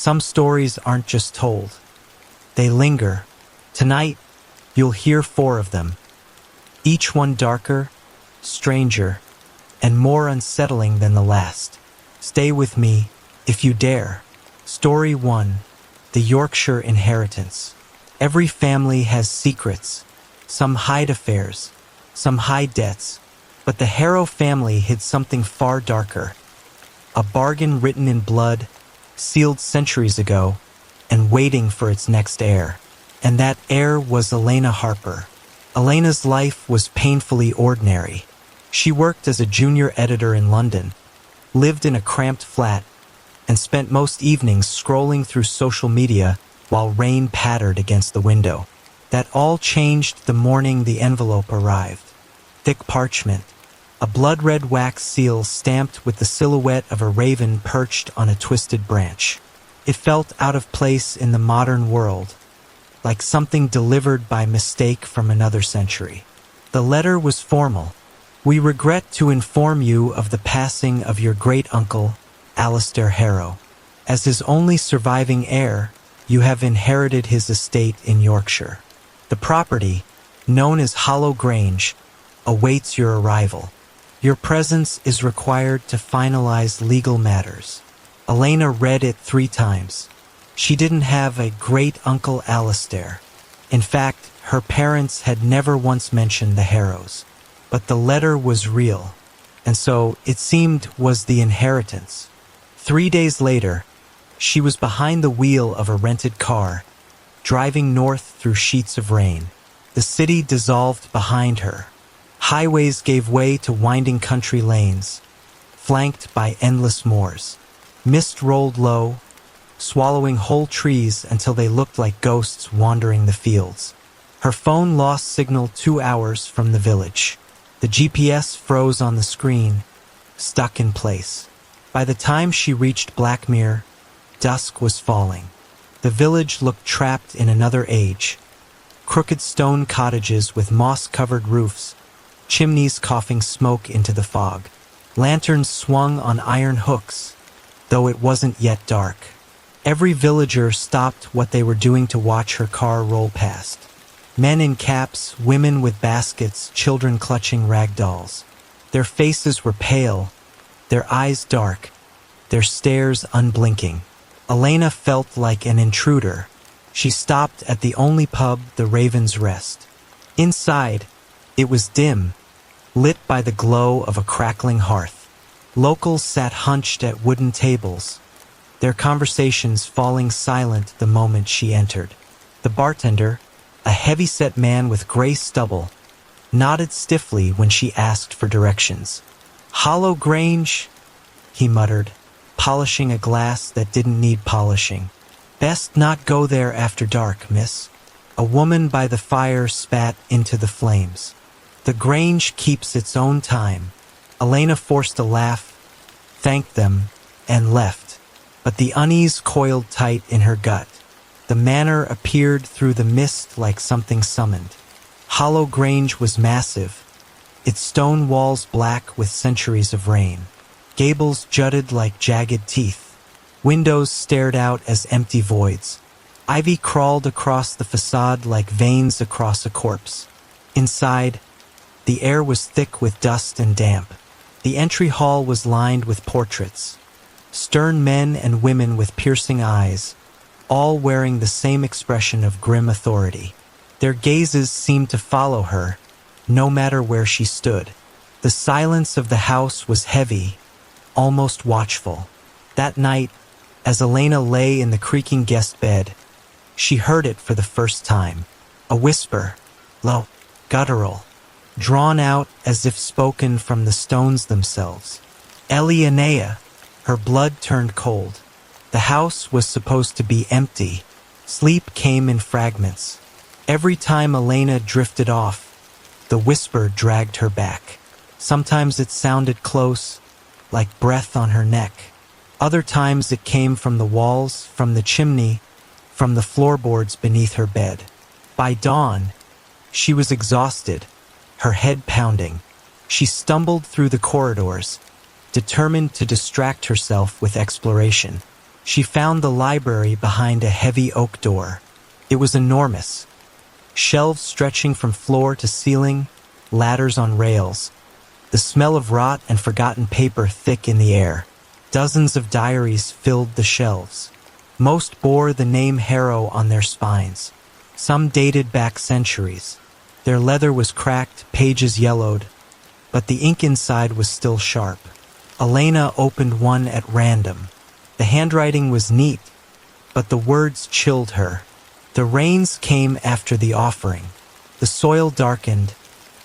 Some stories aren't just told. They linger. Tonight, you'll hear 4 of them. Each one darker, stranger, and more unsettling than the last. Stay with me, if you dare. Story 1. The Yorkshire Inheritance. Every family has secrets. Some hide affairs, some hide debts. But the Harrow family hid something far darker. A bargain written in blood, sealed centuries ago, and waiting for its next heir. And that heir was Elena Harper. Elena's life was painfully ordinary. She worked as a junior editor in London, lived in a cramped flat, and spent most evenings scrolling through social media while rain pattered against the window. That all changed the morning the envelope arrived. Thick parchment, a blood-red wax seal stamped with the silhouette of a raven perched on a twisted branch. It felt out of place in the modern world, like something delivered by mistake from another century. The letter was formal. We regret to inform you of the passing of your great-uncle, Alistair Harrow. As his only surviving heir, you have inherited his estate in Yorkshire. The property, known as Hollow Grange, awaits your arrival. Your presence is required to finalize legal matters. Elena read it 3 times. She didn't have a great-uncle Alistair. In fact, her parents had never once mentioned the Harrows. But the letter was real, and so, it seemed, was the inheritance. 3 days later, she was behind the wheel of a rented car, driving north through sheets of rain. The city dissolved behind her. Highways gave way to winding country lanes, flanked by endless moors. Mist rolled low, swallowing whole trees until they looked like ghosts wandering the fields. Her phone lost signal 2 hours from the village. The GPS froze on the screen, stuck in place. By the time she reached Blackmere, dusk was falling. The village looked trapped in another age. Crooked stone cottages with moss-covered roofs, chimneys coughing smoke into the fog. Lanterns swung on iron hooks, though it wasn't yet dark. Every villager stopped what they were doing to watch her car roll past. Men in caps, women with baskets, children clutching rag dolls. Their faces were pale, their eyes dark, their stares unblinking. Elena felt like an intruder. She stopped at the only pub, the Raven's Rest. Inside, it was dim, lit by the glow of a crackling hearth. Locals sat hunched at wooden tables, their conversations falling silent the moment she entered. The bartender, a heavy-set man with gray stubble, nodded stiffly when she asked for directions. "Hollow Grange," he muttered, polishing a glass that didn't need polishing. "Best not go there after dark, miss." A woman by the fire spat into the flames. "The Grange keeps its own time." Elena forced a laugh, thanked them, and left. But the unease coiled tight in her gut. The manor appeared through the mist like something summoned. Hollow Grange was massive, its stone walls black with centuries of rain. Gables jutted like jagged teeth. Windows stared out as empty voids. Ivy crawled across the facade like veins across a corpse. Inside, the air was thick with dust and damp. The entry hall was lined with portraits. Stern men and women with piercing eyes, all wearing the same expression of grim authority. Their gazes seemed to follow her, no matter where she stood. The silence of the house was heavy, almost watchful. That night, as Elena lay in the creaking guest bed, she heard it for the first time. A whisper, low, guttural, drawn out as if spoken from the stones themselves. Elianea. Her blood turned cold. The house was supposed to be empty. Sleep came in fragments. Every time Elena drifted off, the whisper dragged her back. Sometimes it sounded close, like breath on her neck. Other times it came from the walls, from the chimney, from the floorboards beneath her bed. By dawn, she was exhausted, her head pounding. She stumbled through the corridors, determined to distract herself with exploration. She found the library behind a heavy oak door. It was enormous. Shelves stretching from floor to ceiling, ladders on rails. The smell of rot and forgotten paper thick in the air. Dozens of diaries filled the shelves. Most bore the name Harrow on their spines. Some dated back centuries. Their leather was cracked, pages yellowed, but the ink inside was still sharp. Elena opened one at random. The handwriting was neat, but the words chilled her. The rains came after the offering. The soil darkened,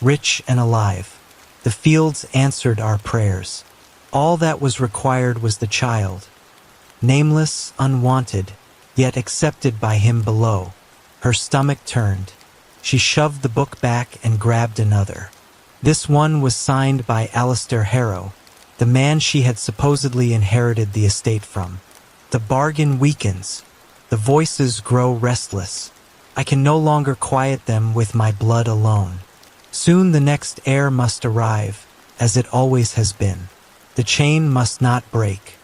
rich and alive. The fields answered our prayers. All that was required was the child. Nameless, unwanted, yet accepted by him below. Her stomach turned. She shoved the book back and grabbed another. This one was signed by Alistair Harrow, the man she had supposedly inherited the estate from. The bargain weakens. The voices grow restless. I can no longer quiet them with my blood alone. Soon the next heir must arrive, as it always has been. The chain must not break.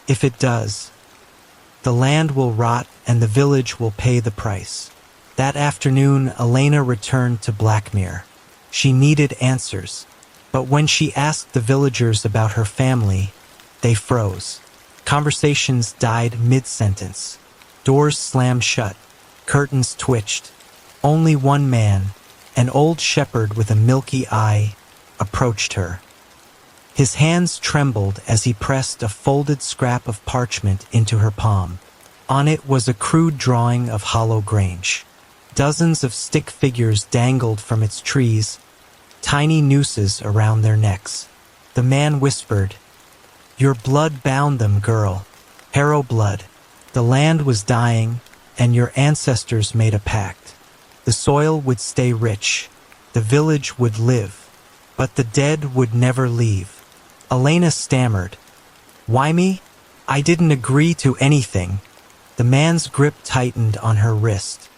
If it does, the land will rot and the village will pay the price. That afternoon, Elena returned to Blackmere. She needed answers, but when she asked the villagers about her family, they froze. Conversations died mid-sentence. Doors slammed shut. Curtains twitched. Only one man, an old shepherd with a milky eye, approached her. His hands trembled as he pressed a folded scrap of parchment into her palm. On it was a crude drawing of Hollow Grange. Dozens of stick figures dangled from its trees, tiny nooses around their necks. The man whispered, "Your blood bound them, girl. Harrow blood. The land was dying, and your ancestors made a pact. The soil would stay rich. The village would live. But the dead would never leave." Elena stammered, "Why me? I didn't agree to anything." The man's grip tightened on her wrist.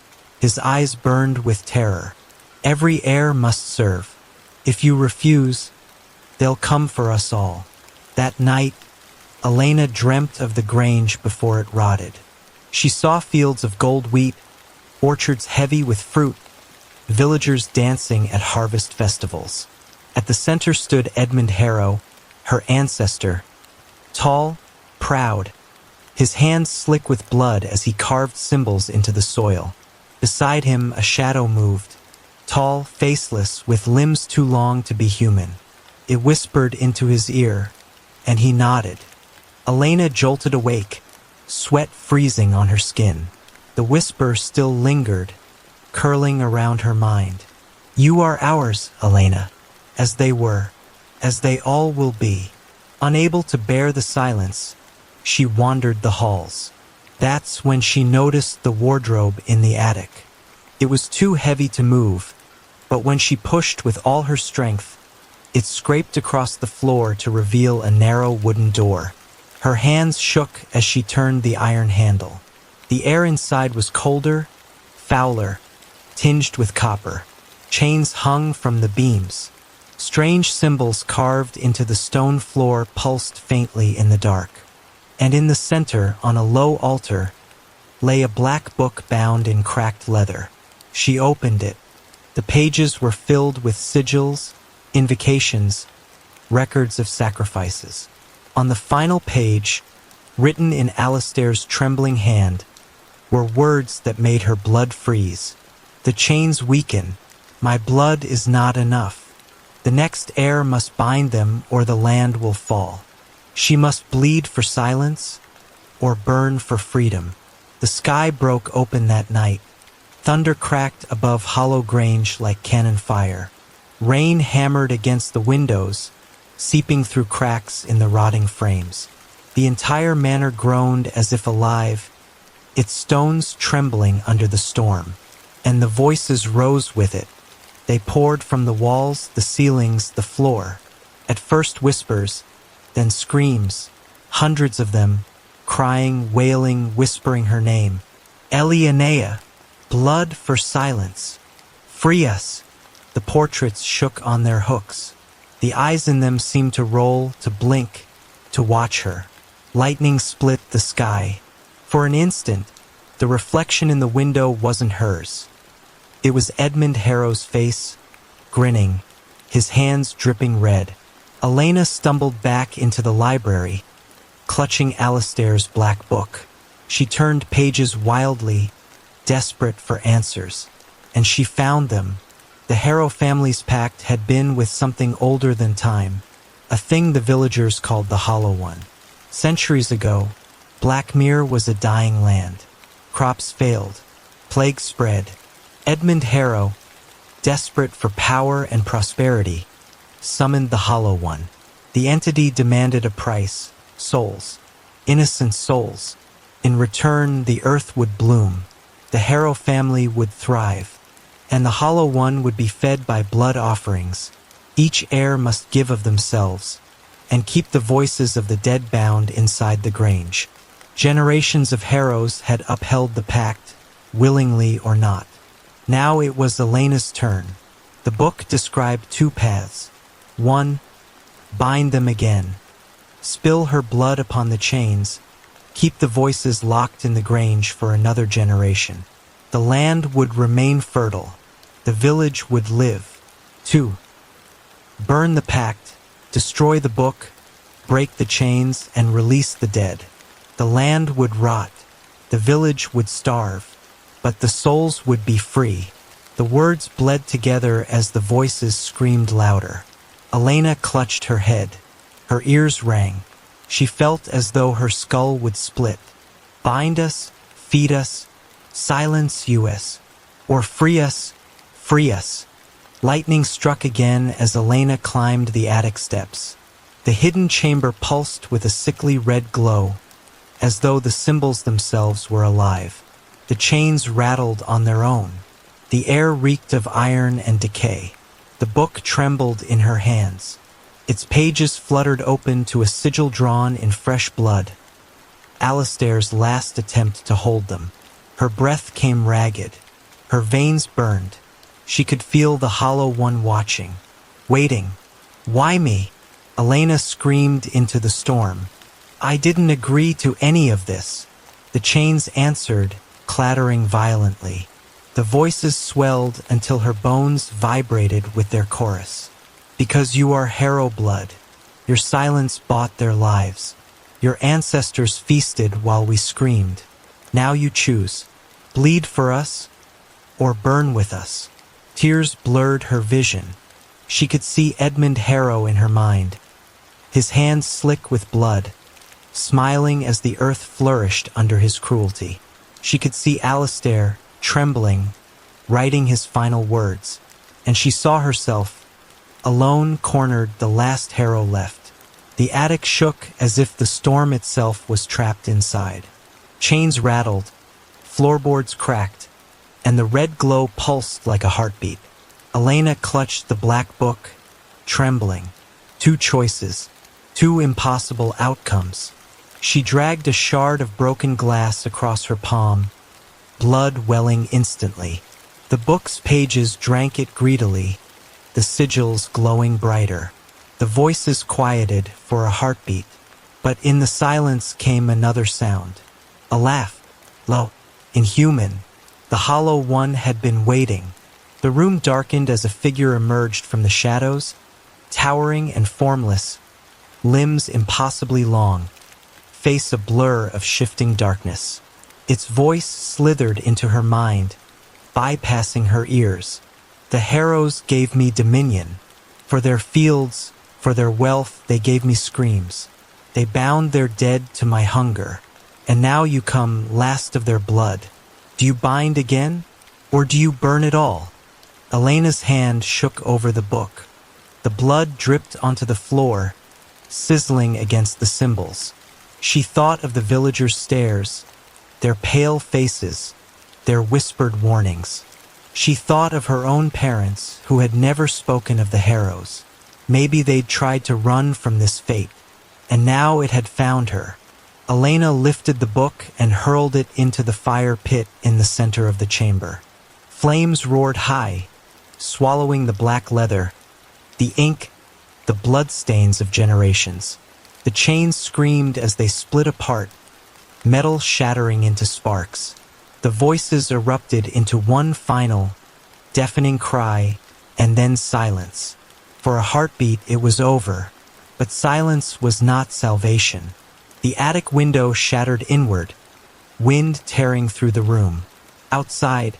His eyes burned with terror. "Every heir must serve. If you refuse, they'll come for us all." That night, Elena dreamt of the grange before it rotted. She saw fields of gold wheat, orchards heavy with fruit, villagers dancing at harvest festivals. At the center stood Edmund Harrow, her ancestor, tall, proud, his hands slick with blood as he carved symbols into the soil. Beside him, a shadow moved, tall, faceless, with limbs too long to be human. It whispered into his ear, and he nodded. Elena jolted awake, sweat freezing on her skin. The whisper still lingered, curling around her mind. "You are ours, Elena, as they were, as they all will be." Unable to bear the silence, she wandered the halls. That's when she noticed the wardrobe in the attic. It was too heavy to move, but when she pushed with all her strength, it scraped across the floor to reveal a narrow wooden door. Her hands shook as she turned the iron handle. The air inside was colder, fouler, tinged with copper. Chains hung from the beams. Strange symbols carved into the stone floor pulsed faintly in the dark. And in the center, on a low altar, lay a black book bound in cracked leather. She opened it. The pages were filled with sigils, invocations, records of sacrifices. On the final page, written in Alistair's trembling hand, were words that made her blood freeze. "The chains weaken. My blood is not enough. The next heir must bind them or the land will fall. She must bleed for silence or burn for freedom." The sky broke open that night. Thunder cracked above Hollow Grange like cannon fire. Rain hammered against the windows, seeping through cracks in the rotting frames. The entire manor groaned as if alive, its stones trembling under the storm. And the voices rose with it. They poured from the walls, the ceilings, the floor. At first whispers, then screams, hundreds of them, crying, wailing, whispering her name. "Elianea, blood for silence. Free us." The portraits shook on their hooks. The eyes in them seemed to roll, to blink, to watch her. Lightning split the sky. For an instant, the reflection in the window wasn't hers. It was Edmund Harrow's face, grinning, his hands dripping red. Elena stumbled back into the library, clutching Alistair's black book. She turned pages wildly, desperate for answers. And she found them. The Harrow family's pact had been with something older than time, a thing the villagers called the Hollow One. Centuries ago, Blackmere was a dying land. Crops failed. Plague spread. Edmund Harrow, desperate for power and prosperity, summoned the Hollow One. The entity demanded a price, souls, innocent souls. In return, the earth would bloom, the Harrow family would thrive, and the Hollow One would be fed by blood offerings. Each heir must give of themselves, and keep the voices of the dead bound inside the grange. Generations of Harrows had upheld the pact, willingly or not. Now it was Elena's turn. The book described two paths. One, bind them again. Spill her blood upon the chains. Keep the voices locked in the grange for another generation. The land would remain fertile. The village would live. 2. Burn the pact, destroy the book, break the chains, and release the dead. The land would rot. The village would starve. But the souls would be free. The words bled together as the voices screamed louder. Elena clutched her head. Her ears rang. She felt as though her skull would split. Bind us, feed us, silence us, or free us, free us. Lightning struck again as Elena climbed the attic steps. The hidden chamber pulsed with a sickly red glow, as though the symbols themselves were alive. The chains rattled on their own. The air reeked of iron and decay. The book trembled in her hands. Its pages fluttered open to a sigil drawn in fresh blood. Alistair's last attempt to hold them. Her breath came ragged. Her veins burned. She could feel the Hollow One watching, waiting. Why me? Elena screamed into the storm. I didn't agree to any of this. The chains answered, clattering violently. The voices swelled until her bones vibrated with their chorus. Because you are Harrow blood, your silence bought their lives. Your ancestors feasted while we screamed. Now you choose, bleed for us or burn with us. Tears blurred her vision. She could see Edmund Harrow in her mind, his hands slick with blood, smiling as the earth flourished under his cruelty. She could see Alistair, trembling, writing his final words, and she saw herself, alone, cornered, the last Harrow left. The attic shook as if the storm itself was trapped inside. Chains rattled, floorboards cracked, and the red glow pulsed like a heartbeat. Elena clutched the black book, trembling. 2 choices, 2 impossible outcomes. She dragged a shard of broken glass across her palm, blood welling instantly. The book's pages drank it greedily, the sigils glowing brighter. The voices quieted for a heartbeat, but in the silence came another sound. A laugh, low, inhuman. The Hollow One had been waiting. The room darkened as a figure emerged from the shadows, towering and formless, limbs impossibly long, face a blur of shifting darkness. Its voice slithered into her mind, bypassing her ears. The Harrows gave me dominion. For their fields, for their wealth, they gave me screams. They bound their dead to my hunger. And now you come, last of their blood. Do you bind again, or do you burn it all? Elena's hand shook over the book. The blood dripped onto the floor, sizzling against the symbols. She thought of the villagers' stares, their pale faces, their whispered warnings. She thought of her own parents who had never spoken of the Harrows. Maybe they'd tried to run from this fate, and now it had found her. Elena lifted the book and hurled it into the fire pit in the center of the chamber. Flames roared high, swallowing the black leather, the ink, the bloodstains of generations. The chains screamed as they split apart, metal shattering into sparks. The voices erupted into one final, deafening cry, and then silence. For a heartbeat, it was over, but silence was not salvation. The attic window shattered inward, wind tearing through the room. Outside,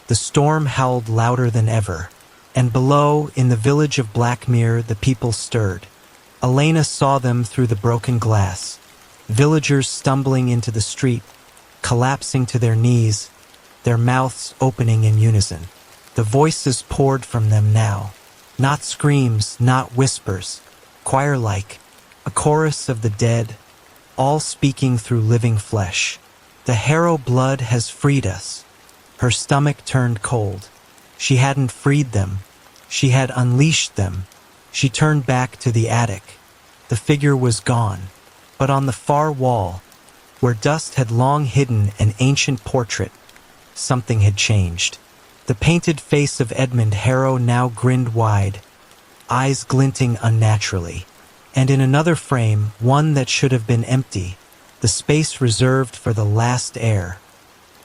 the storm howled louder than ever, and below, in the village of Blackmere, the people stirred. Elena saw them through the broken glass, villagers stumbling into the street, collapsing to their knees, their mouths opening in unison. The voices poured from them now, not screams, not whispers, choir-like, a chorus of the dead, all speaking through living flesh. The Harrow blood has freed us. Her stomach turned cold. She hadn't freed them. She had unleashed them. She turned back to the attic. The figure was gone, but on the far wall, where dust had long hidden an ancient portrait, something had changed. The painted face of Edmund Harrow now grinned wide, eyes glinting unnaturally. And in another frame, one that should have been empty, the space reserved for the last heir,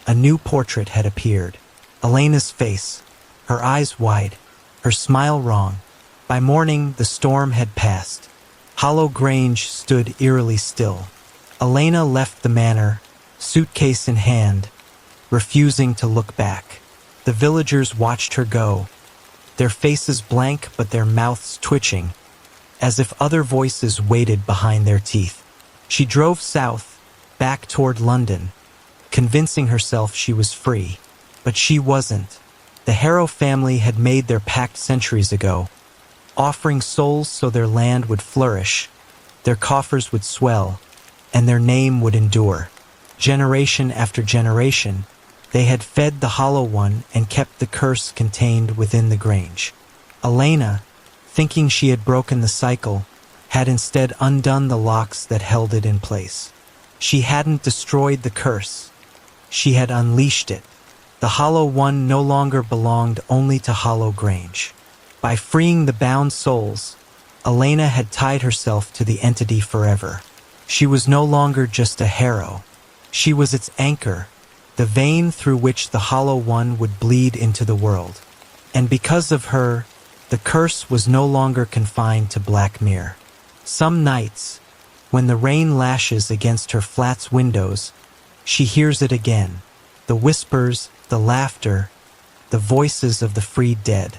a new portrait had appeared. Elena's face, her eyes wide, her smile wrong. By morning, the storm had passed. Hollow Grange stood eerily still. Elena left the manor, suitcase in hand, refusing to look back. The villagers watched her go, their faces blank but their mouths twitching, as if other voices waited behind their teeth. She drove south, back toward London, convincing herself she was free. But she wasn't. The Harrow family had made their pact centuries ago, offering souls so their land would flourish, their coffers would swell, and their name would endure. Generation after generation, they had fed the Hollow One and kept the curse contained within the Grange. Elena, thinking she had broken the cycle, had instead undone the locks that held it in place. She hadn't destroyed the curse. She had unleashed it. The Hollow One no longer belonged only to Hollow Grange. By freeing the bound souls, Elena had tied herself to the entity forever. She was no longer just a Harrow. She was its anchor, the vein through which the Hollow One would bleed into the world. And because of her, the curse was no longer confined to Blackmere. Some nights, when the rain lashes against her flat's windows, she hears it again. The whispers, the laughter, the voices of the freed dead.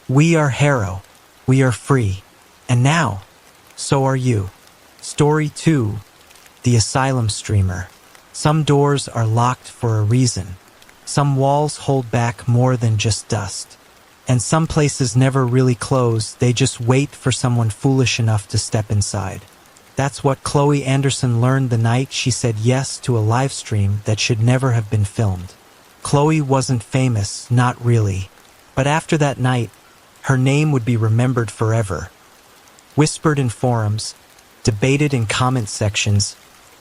We are Harrow. We are free. And now, so are you. Story 2, The Asylum Streamer. Some doors are locked for a reason. Some walls hold back more than just dust. And some places never really close, they just wait for someone foolish enough to step inside. That's what Chloe Anderson learned the night she said yes to a live stream that should never have been filmed. Chloe wasn't famous, not really. But after that night, her name would be remembered forever. Whispered in forums, debated in comment sections,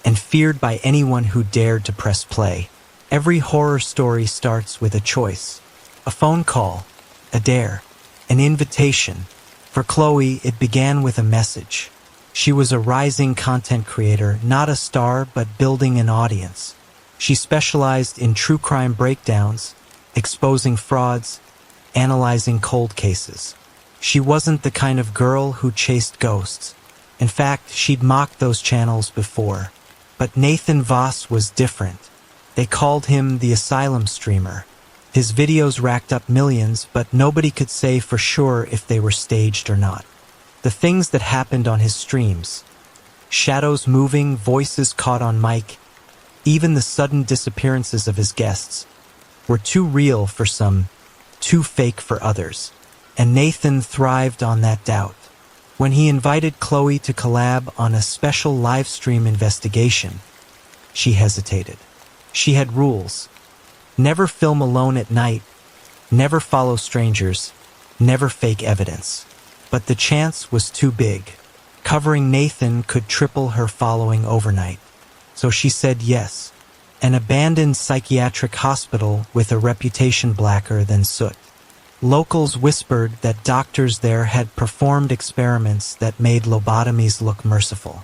and feared by anyone who dared to press play. Every horror story starts with a choice. A phone call, a dare, an invitation. For Chloe, it began with a message. She was a rising content creator, not a star, but building an audience. She specialized in true crime breakdowns, exposing frauds, analyzing cold cases. She wasn't the kind of girl who chased ghosts. In fact, she'd mocked those channels before. But Nathan Voss was different. They called him the Asylum Streamer. His videos racked up millions, but nobody could say for sure if they were staged or not. The things that happened on his streams, shadows moving, voices caught on mic, even the sudden disappearances of his guests, were too real for some, too fake for others. And Nathan thrived on that doubt. When he invited Chloe to collab on a special live stream investigation, she hesitated. She had rules. Never film alone at night, never follow strangers, never fake evidence. But the chance was too big. Covering Nathan could triple her following overnight. So she said yes. An abandoned psychiatric hospital with a reputation blacker than soot. Locals whispered that doctors there had performed experiments that made lobotomies look merciful.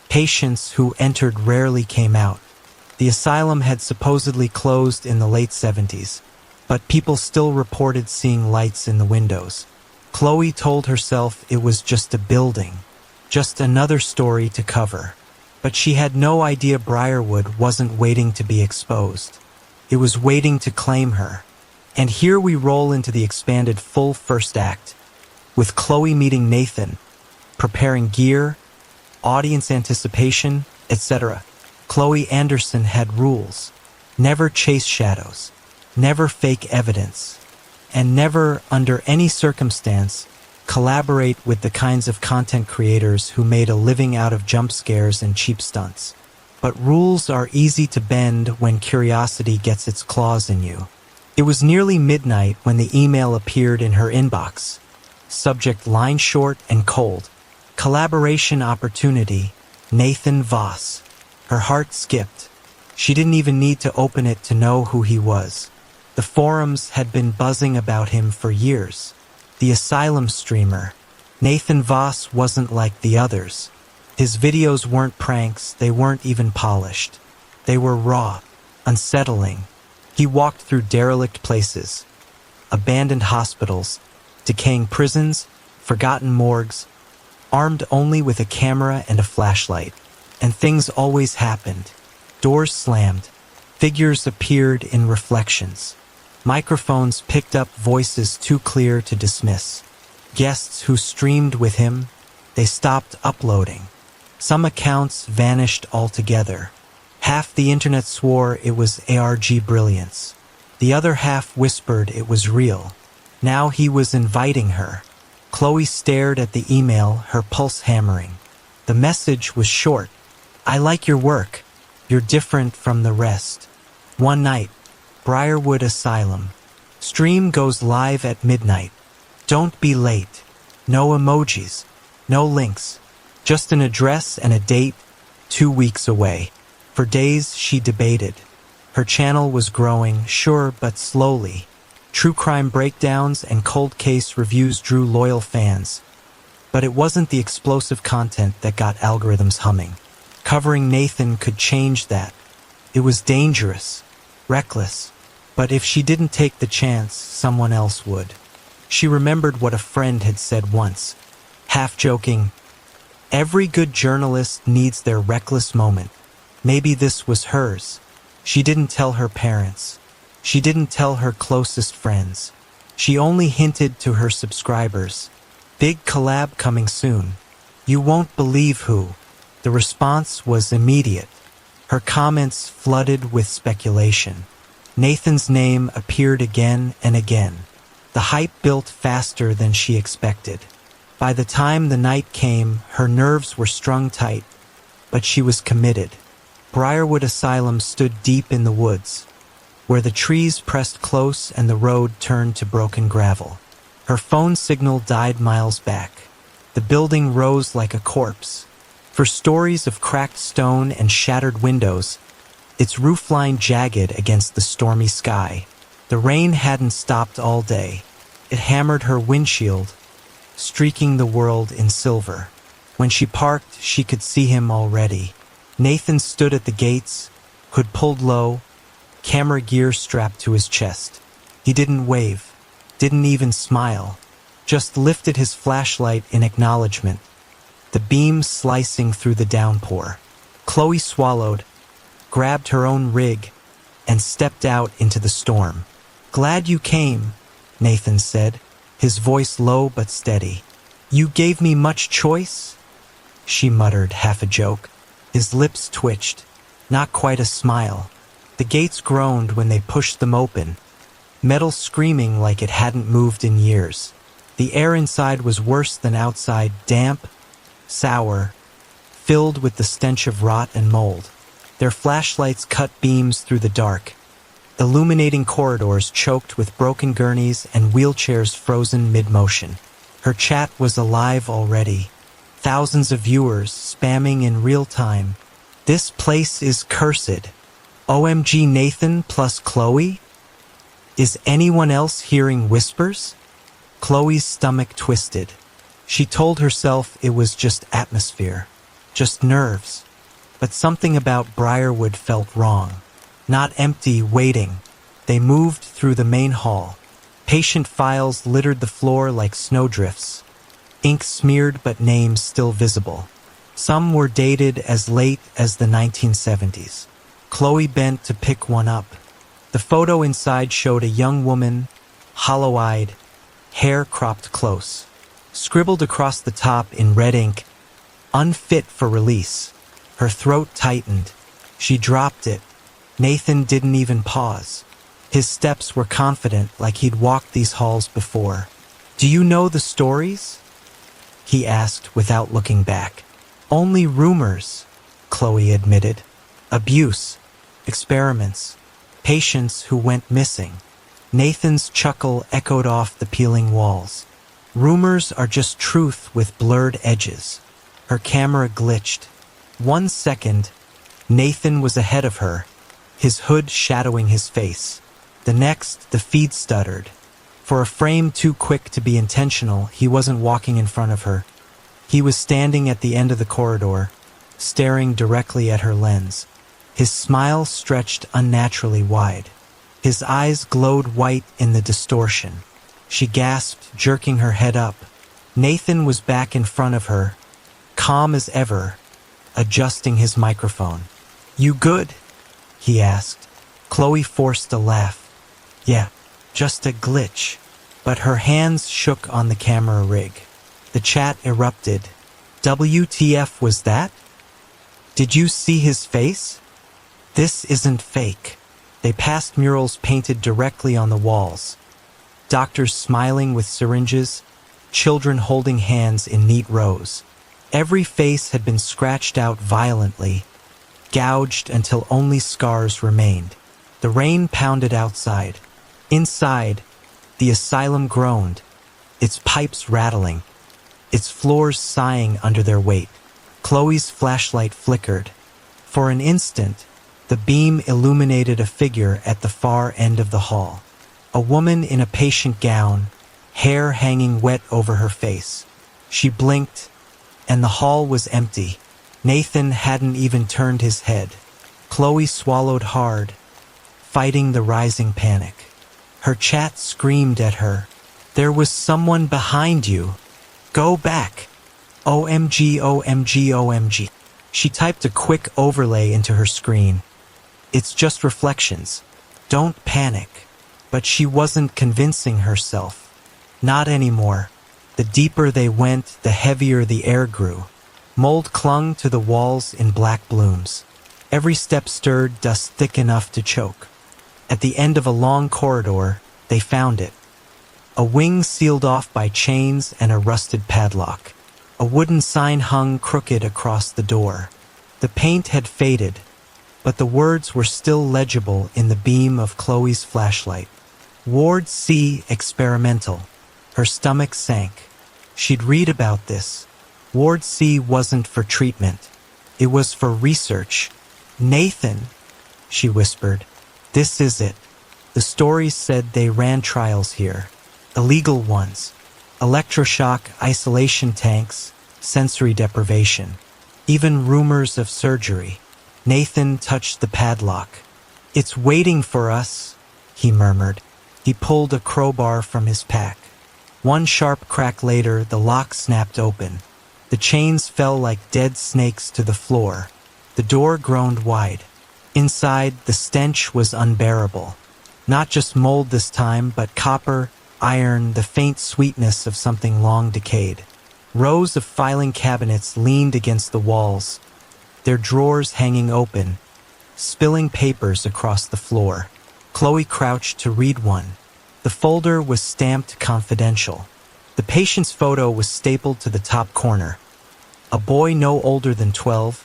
Patients who entered rarely came out. The asylum had supposedly closed in the late 70s, but people still reported seeing lights in the windows. Chloe told herself it was just a building, just another story to cover. But she had no idea Briarwood wasn't waiting to be exposed. It was waiting to claim her. And here we roll into the expanded full first act, with Chloe meeting Nathan, preparing gear, audience anticipation, etc. Chloe Anderson had rules. Never chase shadows, never fake evidence, and never, under any circumstance, collaborate with the kinds of content creators who made a living out of jump scares and cheap stunts. But rules are easy to bend when curiosity gets its claws in you. It was nearly midnight when the email appeared in her inbox. Subject line short and cold. Collaboration opportunity, Nathan Voss. Her heart skipped. She didn't even need to open it to know who he was. The forums had been buzzing about him for years. The asylum streamer. Nathan Voss wasn't like the others. His videos weren't pranks, they weren't even polished. They were raw, unsettling. He walked through derelict places, abandoned hospitals, decaying prisons, forgotten morgues, armed only with a camera and a flashlight. And things always happened. Doors slammed. Figures appeared in reflections. Microphones picked up voices too clear to dismiss. Guests who streamed with him, they stopped uploading. Some accounts vanished altogether. Half the internet swore it was ARG brilliance. The other half whispered it was real. Now he was inviting her. Chloe stared at the email, her pulse hammering. The message was short. I like your work. You're different from the rest. One night, Briarwood Asylum. Stream goes live at midnight. Don't be late. No emojis. No links. Just an address and a date, 2 weeks away. For days, she debated. Her channel was growing, sure, but slowly. True crime breakdowns and cold case reviews drew loyal fans. But it wasn't the explosive content that got algorithms humming. Covering Nathan could change that. It was dangerous, reckless. But if she didn't take the chance, someone else would. She remembered what a friend had said once, half joking, "Every good journalist needs their reckless moment." Maybe this was hers. She didn't tell her parents. She didn't tell her closest friends. She only hinted to her subscribers. Big collab coming soon. You won't believe who. The response was immediate. Her comments flooded with speculation. Nathan's name appeared again and again. The hype built faster than she expected. By the time the night came, her nerves were strung tight, but she was committed. Briarwood Asylum stood deep in the woods, where the trees pressed close and the road turned to broken gravel. Her phone signal died miles back. The building rose like a corpse. For stories of cracked stone and shattered windows, its roofline jagged against the stormy sky. The rain hadn't stopped all day. It hammered her windshield, streaking the world in silver. When she parked, she could see him already. Nathan stood at the gates, hood pulled low, camera gear strapped to his chest. He didn't wave, didn't even smile, just lifted his flashlight in acknowledgement, the beam slicing through the downpour. Chloe swallowed, grabbed her own rig, and stepped out into the storm. "Glad you came," Nathan said, his voice low but steady. "You gave me much choice?" She muttered, half a joke. His lips twitched, not quite a smile. The gates groaned when they pushed them open, metal screaming like it hadn't moved in years. The air inside was worse than outside, damp, sour, filled with the stench of rot and mold. Their flashlights cut beams through the dark, illuminating corridors choked with broken gurneys and wheelchairs frozen mid-motion. Her chat was alive already. Thousands of viewers spamming in real time. "This place is cursed. OMG Nathan plus Chloe? Is anyone else hearing whispers?" Chloe's stomach twisted. She told herself it was just atmosphere, just nerves. But something about Briarwood felt wrong. Not empty, waiting. They moved through the main hall. Patient files littered the floor like snowdrifts. Ink smeared but names still visible. Some were dated as late as the 1970s. Chloe bent to pick one up. The photo inside showed a young woman, hollow-eyed, hair cropped close. Scribbled across the top in red ink, "Unfit for release." Her throat tightened. She dropped it. Nathan didn't even pause. His steps were confident, like he'd walked these halls before. "Do you know the stories?" he asked without looking back. "Only rumors," Chloe admitted. "Abuse, experiments, patients who went missing." Nathan's chuckle echoed off the peeling walls. "Rumors are just truth with blurred edges." Her camera glitched. 1 second, Nathan was ahead of her, his hood shadowing his face. The next, the feed stuttered. For a frame too quick to be intentional, he wasn't walking in front of her. He was standing at the end of the corridor, staring directly at her lens. His smile stretched unnaturally wide. His eyes glowed white in the distortion. She gasped, jerking her head up. Nathan was back in front of her, calm as ever, adjusting his microphone. "You good?" he asked. Chloe forced a laugh. "Yeah, just a glitch." But her hands shook on the camera rig. The chat erupted. "WTF was that? Did you see his face? This isn't fake." They passed murals painted directly on the walls. Doctors smiling with syringes, children holding hands in neat rows. Every face had been scratched out violently, gouged until only scars remained. The rain pounded outside. Inside, the asylum groaned, its pipes rattling, its floors sighing under their weight. Chloe's flashlight flickered. For an instant, the beam illuminated a figure at the far end of the hall. A woman in a patient gown, hair hanging wet over her face. She blinked, and the hall was empty. Nathan hadn't even turned his head. Chloe swallowed hard, fighting the rising panic. Her chat screamed at her. "There was someone behind you. Go back. OMG, OMG, OMG." She typed a quick overlay into her screen. "It's just reflections. Don't panic." But she wasn't convincing herself. Not anymore. The deeper they went, the heavier the air grew. Mold clung to the walls in black blooms. Every step stirred dust thick enough to choke. At the end of a long corridor, they found it. A wing sealed off by chains and a rusted padlock. A wooden sign hung crooked across the door. The paint had faded, but the words were still legible in the beam of Chloe's flashlight. Ward C. Experimental. Her stomach sank. She'd read about this. Ward C wasn't for treatment. It was for research. "Nathan," she whispered, "this is it." The stories said they ran trials here. Illegal ones. Electroshock, isolation tanks, sensory deprivation. Even rumors of surgery. Nathan touched the padlock. "It's waiting for us," he murmured. He pulled a crowbar from his pack. One sharp crack later, the lock snapped open. The chains fell like dead snakes to the floor. The door groaned wide. Inside, the stench was unbearable. Not just mold this time, but copper, iron, the faint sweetness of something long decayed. Rows of filing cabinets leaned against the walls, their drawers hanging open, spilling papers across the floor. Chloe crouched to read one. The folder was stamped confidential. The patient's photo was stapled to the top corner. A boy no older than 12,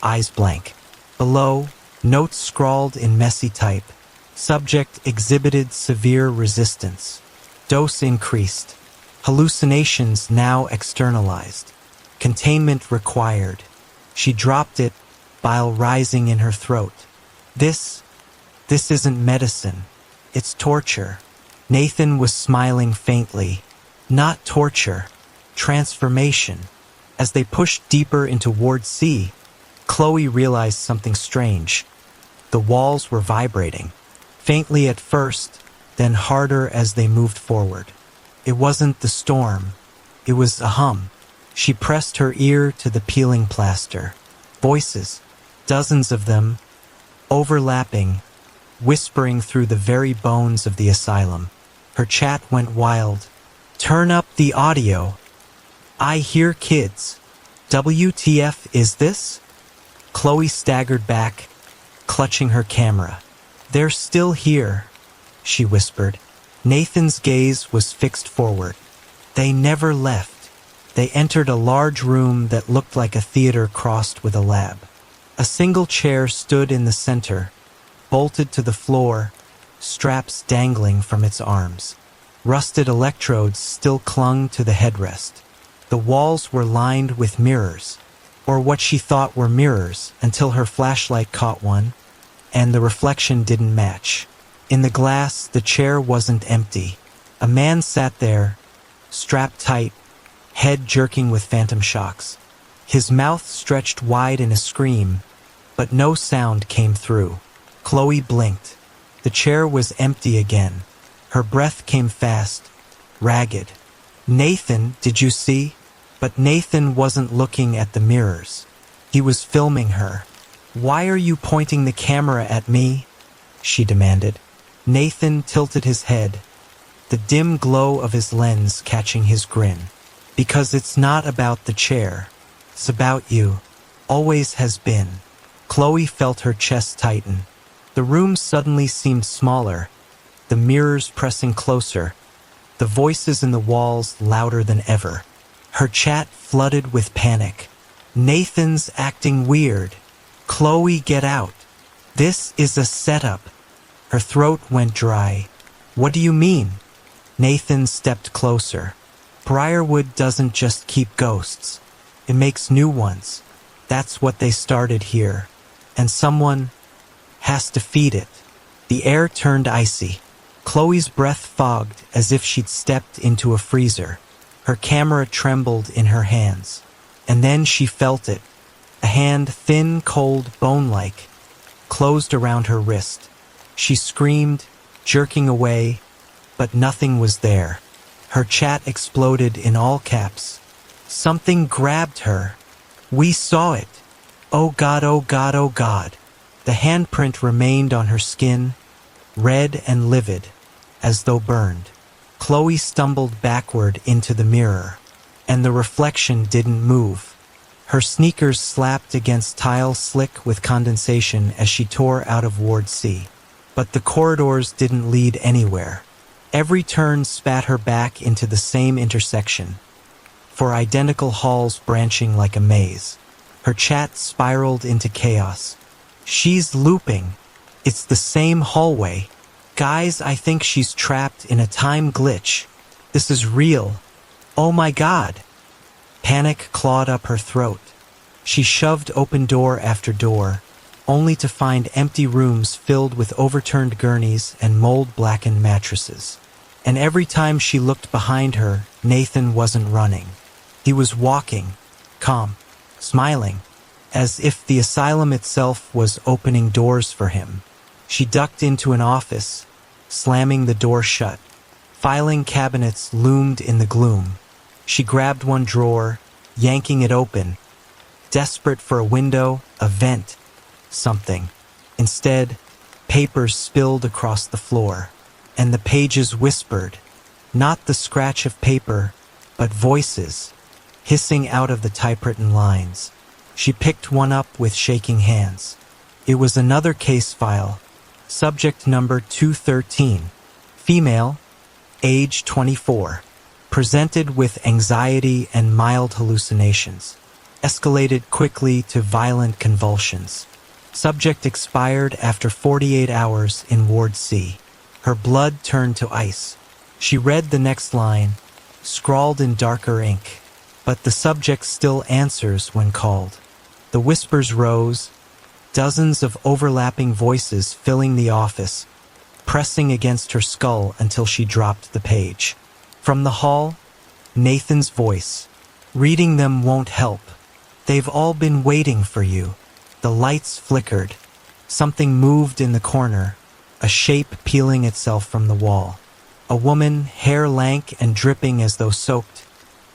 eyes blank. Below, notes scrawled in messy type. Subject exhibited severe resistance. Dose increased. Hallucinations now externalized. Containment required. She dropped it, bile rising in her throat. This isn't medicine. It's torture. Nathan was smiling faintly. Not torture. Transformation. As they pushed deeper into Ward C, Chloe realized something strange. The walls were vibrating, faintly at first, then harder as they moved forward. It wasn't the storm, it was a hum. She pressed her ear to the peeling plaster. Voices, dozens of them, overlapping, whispering through the very bones of the asylum. Her chat went wild. Turn up the audio. I hear kids. WTF is this? Chloe staggered back, clutching her camera. They're still here, she whispered. Nathan's gaze was fixed forward. They never left. They entered a large room that looked like a theater crossed with a lab. A single chair stood in the center, bolted to the floor, straps dangling from its arms. Rusted electrodes still clung to the headrest. The walls were lined with mirrors, or what she thought were mirrors, until her flashlight caught one, and the reflection didn't match. In the glass, the chair wasn't empty. A man sat there, strapped tight, head jerking with phantom shocks. His mouth stretched wide in a scream, but no sound came through. Chloe blinked. The chair was empty again. Her breath came fast, ragged. Nathan, did you see? But Nathan wasn't looking at the mirrors. He was filming her. Why are you pointing the camera at me? She demanded. Nathan tilted his head, the dim glow of his lens catching his grin. Because it's not about the chair. It's about you. Always has been. Chloe felt her chest tighten. The room suddenly seemed smaller, the mirrors pressing closer, the voices in the walls louder than ever. Her chat flooded with panic. Nathan's acting weird. Chloe, get out. This is a setup. Her throat went dry. What do you mean? Nathan stepped closer. Briarwood doesn't just keep ghosts. It makes new ones. That's what they started here. And someone has to feed it. The air turned icy. Chloe's breath fogged as if she'd stepped into a freezer. Her camera trembled in her hands. And then she felt it. A hand, thin, cold, bone-like, closed around her wrist. She screamed, jerking away, but nothing was there. Her chat exploded in all caps. Something grabbed her. We saw it. Oh God, oh God, oh God. The handprint remained on her skin, red and livid, as though burned. Chloe stumbled backward into the mirror, and the reflection didn't move. Her sneakers slapped against tile slick with condensation as she tore out of Ward C. But the corridors didn't lead anywhere. Every turn spat her back into the same intersection, for identical halls branching like a maze. Her chat spiraled into chaos. She's looping. It's the same hallway. Guys, I think she's trapped in a time glitch. This is real. Oh my God. Panic clawed up her throat. She shoved open door after door, only to find empty rooms filled with overturned gurneys and mold-blackened mattresses. And every time she looked behind her, Nathan wasn't running. He was walking, calm, smiling, as if the asylum itself was opening doors for him. She ducked into an office, slamming the door shut. Filing cabinets loomed in the gloom. She grabbed one drawer, yanking it open, desperate for a window, a vent, something. Instead, papers spilled across the floor, and the pages whispered, not the scratch of paper, but voices, hissing out of the typewritten lines. She picked one up with shaking hands. It was another case file, subject number 213, female, age 24, presented with anxiety and mild hallucinations, escalated quickly to violent convulsions. Subject expired after 48 hours in Ward C. Her blood turned to ice. She read the next line, scrawled in darker ink, but the subject still answers when called. The whispers rose, dozens of overlapping voices filling the office, pressing against her skull until she dropped the page. From the hall, Nathan's voice. Reading them won't help. They've all been waiting for you. The lights flickered. Something moved in the corner, a shape peeling itself from the wall. A woman, hair lank and dripping as though soaked,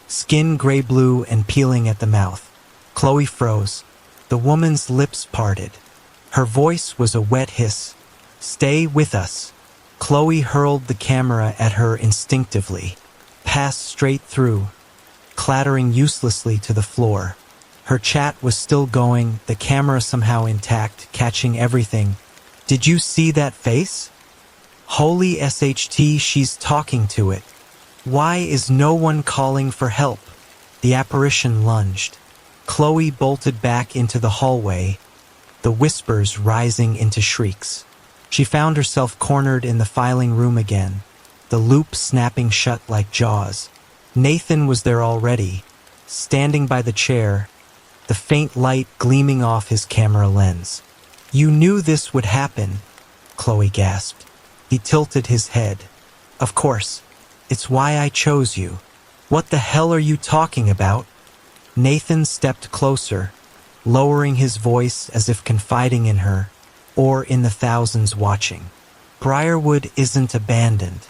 skin gray-blue and peeling at the mouth. Chloe froze. The woman's lips parted. Her voice was a wet hiss. "Stay with us." Chloe hurled the camera at her instinctively, passed straight through, clattering uselessly to the floor. Her chat was still going, the camera somehow intact, catching everything. "Did you see that face? Holy SHT, she's talking to it. Why is no one calling for help?" The apparition lunged. Chloe bolted back into the hallway, the whispers rising into shrieks. She found herself cornered in the filing room again, the loop snapping shut like jaws. Nathan was there already, standing by the chair, the faint light gleaming off his camera lens. "You knew this would happen," Chloe gasped. He tilted his head. "Of course. It's why I chose you." "What the hell are you talking about?" Nathan stepped closer, lowering his voice as if confiding in her, or in the thousands watching. "Briarwood isn't abandoned.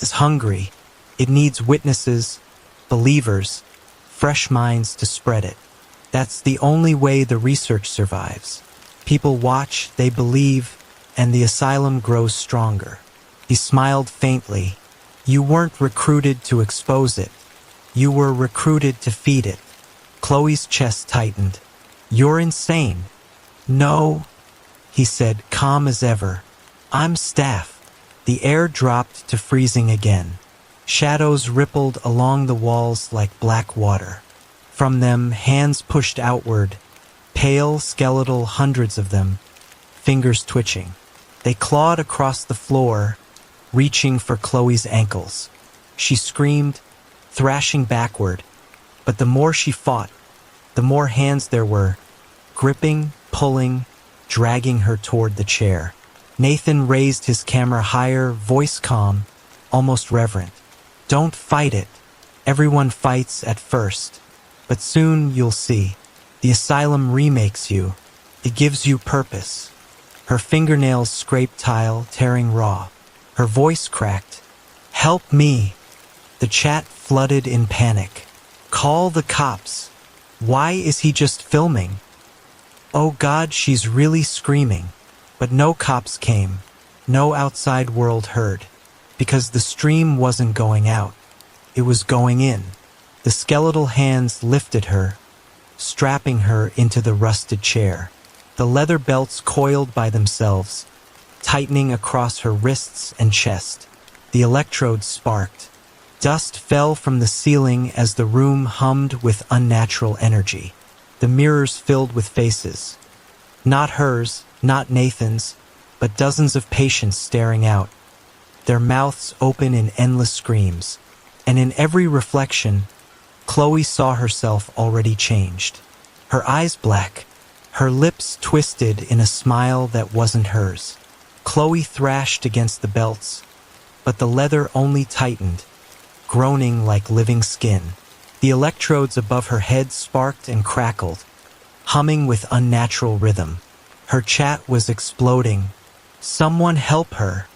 It's hungry. It needs witnesses, believers, fresh minds to spread it. That's the only way the research survives. People watch, they believe, and the asylum grows stronger." He smiled faintly. "You weren't recruited to expose it. You were recruited to feed it." Chloe's chest tightened. "You're insane." "No," he said, calm as ever. "I'm staff." The air dropped to freezing again. Shadows rippled along the walls like black water. From them, hands pushed outward, pale, skeletal, hundreds of them, fingers twitching. They clawed across the floor, reaching for Chloe's ankles. She screamed, thrashing backward, but the more she fought, the more hands there were, gripping, pulling, dragging her toward the chair. Nathan raised his camera higher, voice calm, almost reverent. "Don't fight it. Everyone fights at first. But soon you'll see. The asylum remakes you. It gives you purpose." Her fingernails scraped tile, tearing raw. Her voice cracked. "Help me." The chat flooded in panic. "Call the cops. Why is he just filming?" "Oh God," she's really screaming. But no cops came. No outside world heard. Because the stream wasn't going out. It was going in. The skeletal hands lifted her, strapping her into the rusted chair. The leather belts coiled by themselves, tightening across her wrists and chest. The electrodes sparked. Dust fell from the ceiling as the room hummed with unnatural energy. The mirrors filled with faces. Not hers, not Nathan's, but dozens of patients staring out, their mouths open in endless screams. And in every reflection, Chloe saw herself already changed. Her eyes black, her lips twisted in a smile that wasn't hers. Chloe thrashed against the belts, but the leather only tightened, groaning like living skin. The electrodes above her head sparked and crackled, humming with unnatural rhythm. Her chat was exploding. "Someone help her.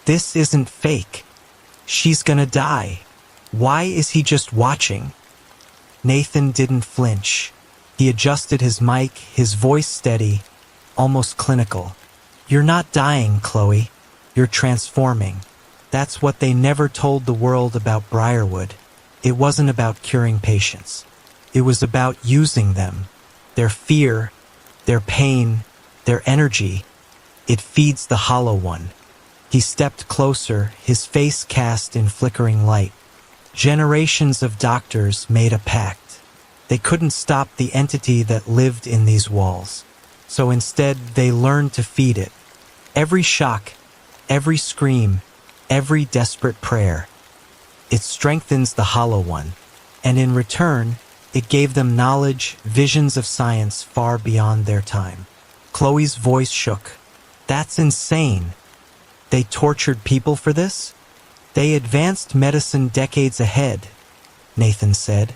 This isn't fake. She's gonna die. Why is he just watching?" Nathan didn't flinch. He adjusted his mic, his voice steady, almost clinical. "You're not dying, Chloe. You're transforming. That's what they never told the world about Briarwood. It wasn't about curing patients. It was about using them. Their fear, their pain, their energy. It feeds the hollow one." He stepped closer, his face cast in flickering light. Generations of doctors made a pact. They couldn't stop the entity that lived in these walls. So instead, they learned to feed it. Every shock, every scream, every desperate prayer. It strengthens the hollow one. And in return, it gave them knowledge, visions of science far beyond their time. Chloe's voice shook. "That's insane. They tortured people for this? They advanced medicine decades ahead," Nathan said,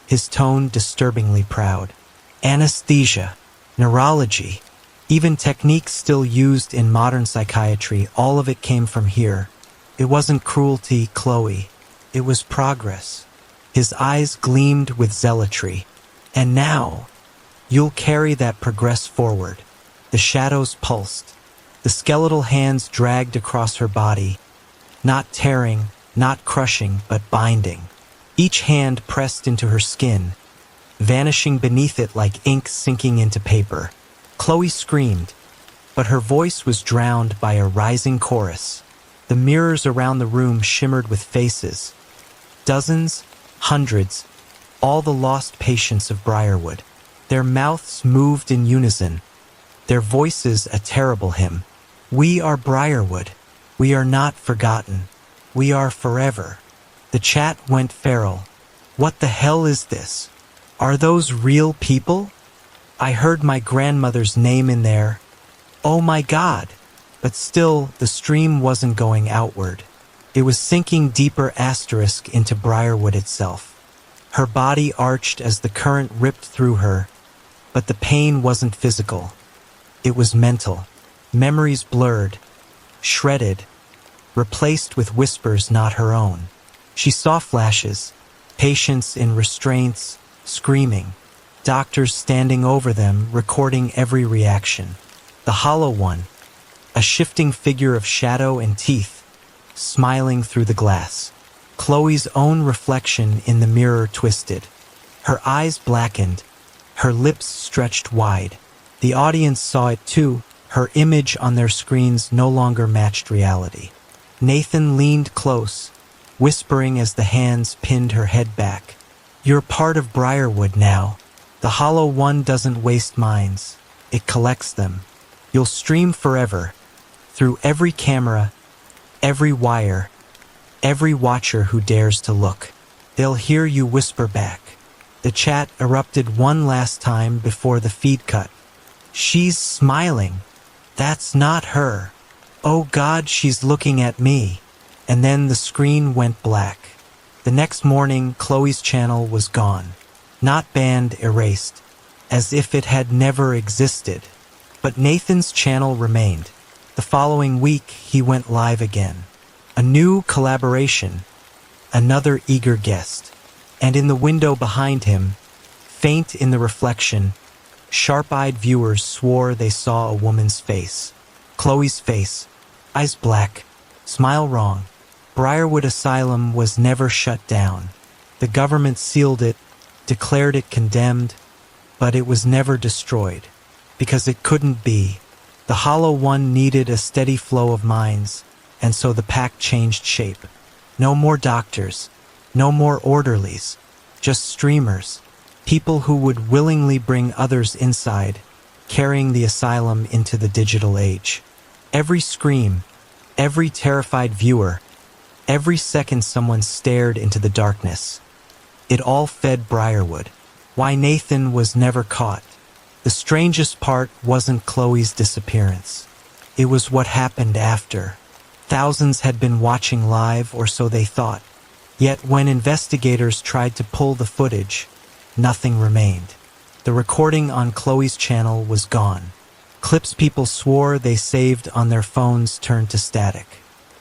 his tone disturbingly proud. "Anesthesia, neurology, Even techniques still used in modern psychiatry, all of it came from here. It wasn't cruelty, Chloe. It was progress. His eyes gleamed with zealotry. And now, you'll carry that progress forward. The shadows pulsed. The skeletal hands dragged across her body, not tearing, not crushing, but binding. Each hand pressed into her skin, vanishing beneath it like ink sinking into paper. Chloe screamed, but her voice was drowned by a rising chorus. The mirrors around the room shimmered with faces. Dozens, hundreds, all the lost patients of Briarwood. Their mouths moved in unison, their voices a terrible hymn. We are Briarwood. We are not forgotten. We are forever. The chat went feral. What the hell is this? Are those real people? I heard my grandmother's name in there. Oh my God! But still, the stream wasn't going outward. It was sinking deeper asterisk into Briarwood itself. Her body arched as the current ripped through her, but the pain wasn't physical. It was mental. Memories blurred, shredded, replaced with whispers not her own. She saw flashes, patients in restraints, screaming, doctors standing over them, recording every reaction. The hollow one, a shifting figure of shadow and teeth, smiling through the glass. Chloe's own reflection in the mirror twisted. Her eyes blackened, her lips stretched wide. The audience saw it too. Her image on their screens no longer matched reality. Nathan leaned close, whispering as the hands pinned her head back. You're part of Briarwood now. The hollow one doesn't waste minds. It collects them. You'll stream forever, through every camera, every wire, every watcher who dares to look. They'll hear you whisper back. The chat erupted one last time before the feed cut. She's smiling. That's not her. Oh God, she's looking at me. And then the screen went black. The next morning, Chloe's channel was gone. Not banned, erased, as if it had never existed. But Nathan's channel remained. The following week, he went live again. A new collaboration, another eager guest. And in the window behind him, faint in the reflection, sharp-eyed viewers swore they saw a woman's face. Chloe's face, eyes black, smile wrong. Briarwood Asylum was never shut down. The government sealed it, declared it condemned, but it was never destroyed, because it couldn't be. The Hollow One needed a steady flow of minds, and so the pact changed shape. No more doctors, no more orderlies, just streamers. People who would willingly bring others inside, carrying the asylum into the digital age. Every scream, every terrified viewer, every second someone stared into the darkness. It all fed Briarwood. Why Nathan was never caught. The strangest part wasn't Chloe's disappearance. It was what happened after. Thousands had been watching live, or so they thought. Yet when investigators tried to pull the footage, nothing remained. The recording on Chloe's channel was gone. Clips people swore they saved on their phones turned to static.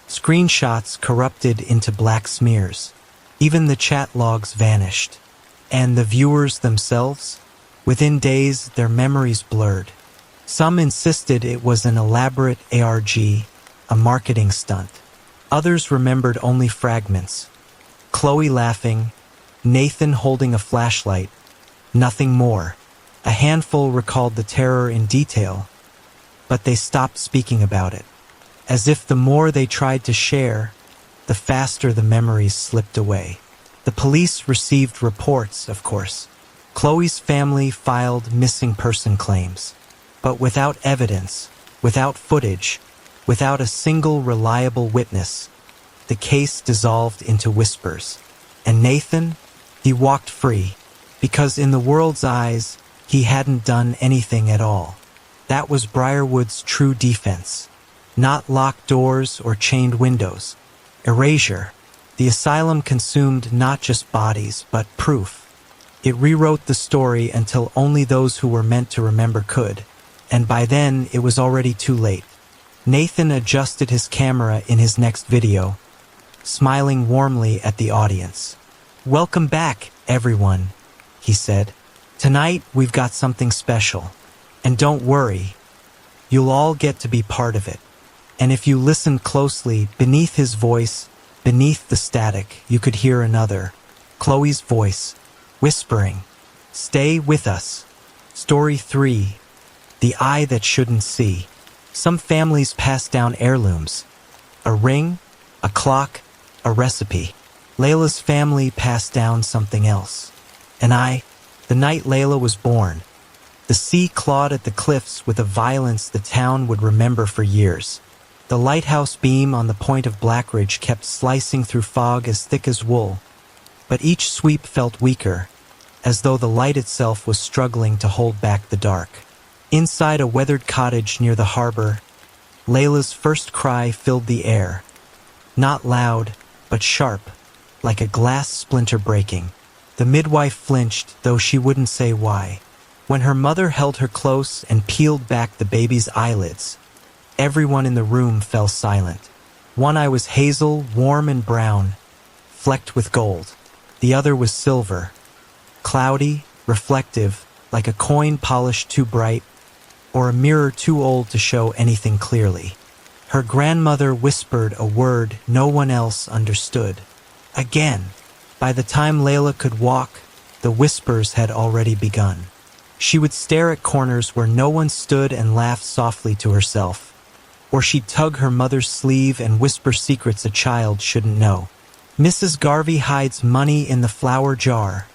Screenshots corrupted into black smears. Even the chat logs vanished. And the viewers themselves? Within days, their memories blurred. Some insisted it was an elaborate ARG, a marketing stunt. Others remembered only fragments. Chloe laughing, Nathan holding a flashlight, nothing more. A handful recalled the terror in detail, but they stopped speaking about it. As if the more they tried to share, the faster the memories slipped away. The police received reports, of course. Chloe's family filed missing person claims. But without evidence, without footage, without a single reliable witness, the case dissolved into whispers. And Nathan? He walked free, because in the world's eyes, he hadn't done anything at all. That was Briarwood's true defense. Not locked doors or chained windows. Erasure. The asylum consumed not just bodies, but proof. It rewrote the story until only those who were meant to remember could. and by then it was already too late. Nathan adjusted his camera in his next video, smiling warmly at the audience. "Welcome back, everyone," he said. "Tonight we've got something special. And don't worry, you'll all get to be part of it." And if you listened closely, beneath his voice, beneath the static, you could hear another, Chloe's voice, whispering, "Stay with us." Story 3. The Eye That Shouldn't See. Some families pass down heirlooms. A ring, a clock, a recipe. Layla's family passed down something else. And the night Layla was born, the sea clawed at the cliffs with a violence the town would remember for years. The lighthouse beam on the point of Blackridge kept slicing through fog as thick as wool, but each sweep felt weaker, as though the light itself was struggling to hold back the dark. Inside a weathered cottage near the harbor, Layla's first cry filled the air. Not loud, but sharp, like a glass splinter breaking. The midwife flinched, though she wouldn't say why. When her mother held her close and peeled back the baby's eyelids, everyone in the room fell silent. One eye was hazel, warm and brown, flecked with gold. The other was silver, cloudy, reflective, like a coin polished too bright, or a mirror too old to show anything clearly. Her grandmother whispered a word no one else understood. Again. By the time Layla could walk, the whispers had already begun. She would stare at corners where no one stood and laugh softly to herself. Or she'd tug her mother's sleeve and whisper secrets a child shouldn't know. "Mrs. Garvey hides money in the flour jar,"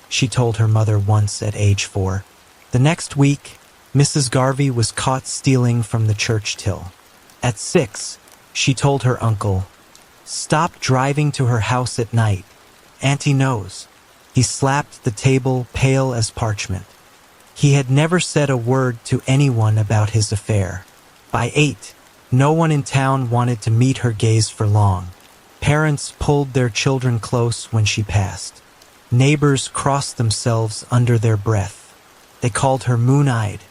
she told her mother once at age 4. The next week, Mrs. Garvey was caught stealing from the church till. At 6, she told her uncle, "Stop driving to her house at night. Auntie knows." He slapped the table, pale as parchment. He had never said a word to anyone about his affair. By 8, no one in town wanted to meet her gaze for long. Parents pulled their children close when she passed. Neighbors crossed themselves under their breath. They called her moon-eyed,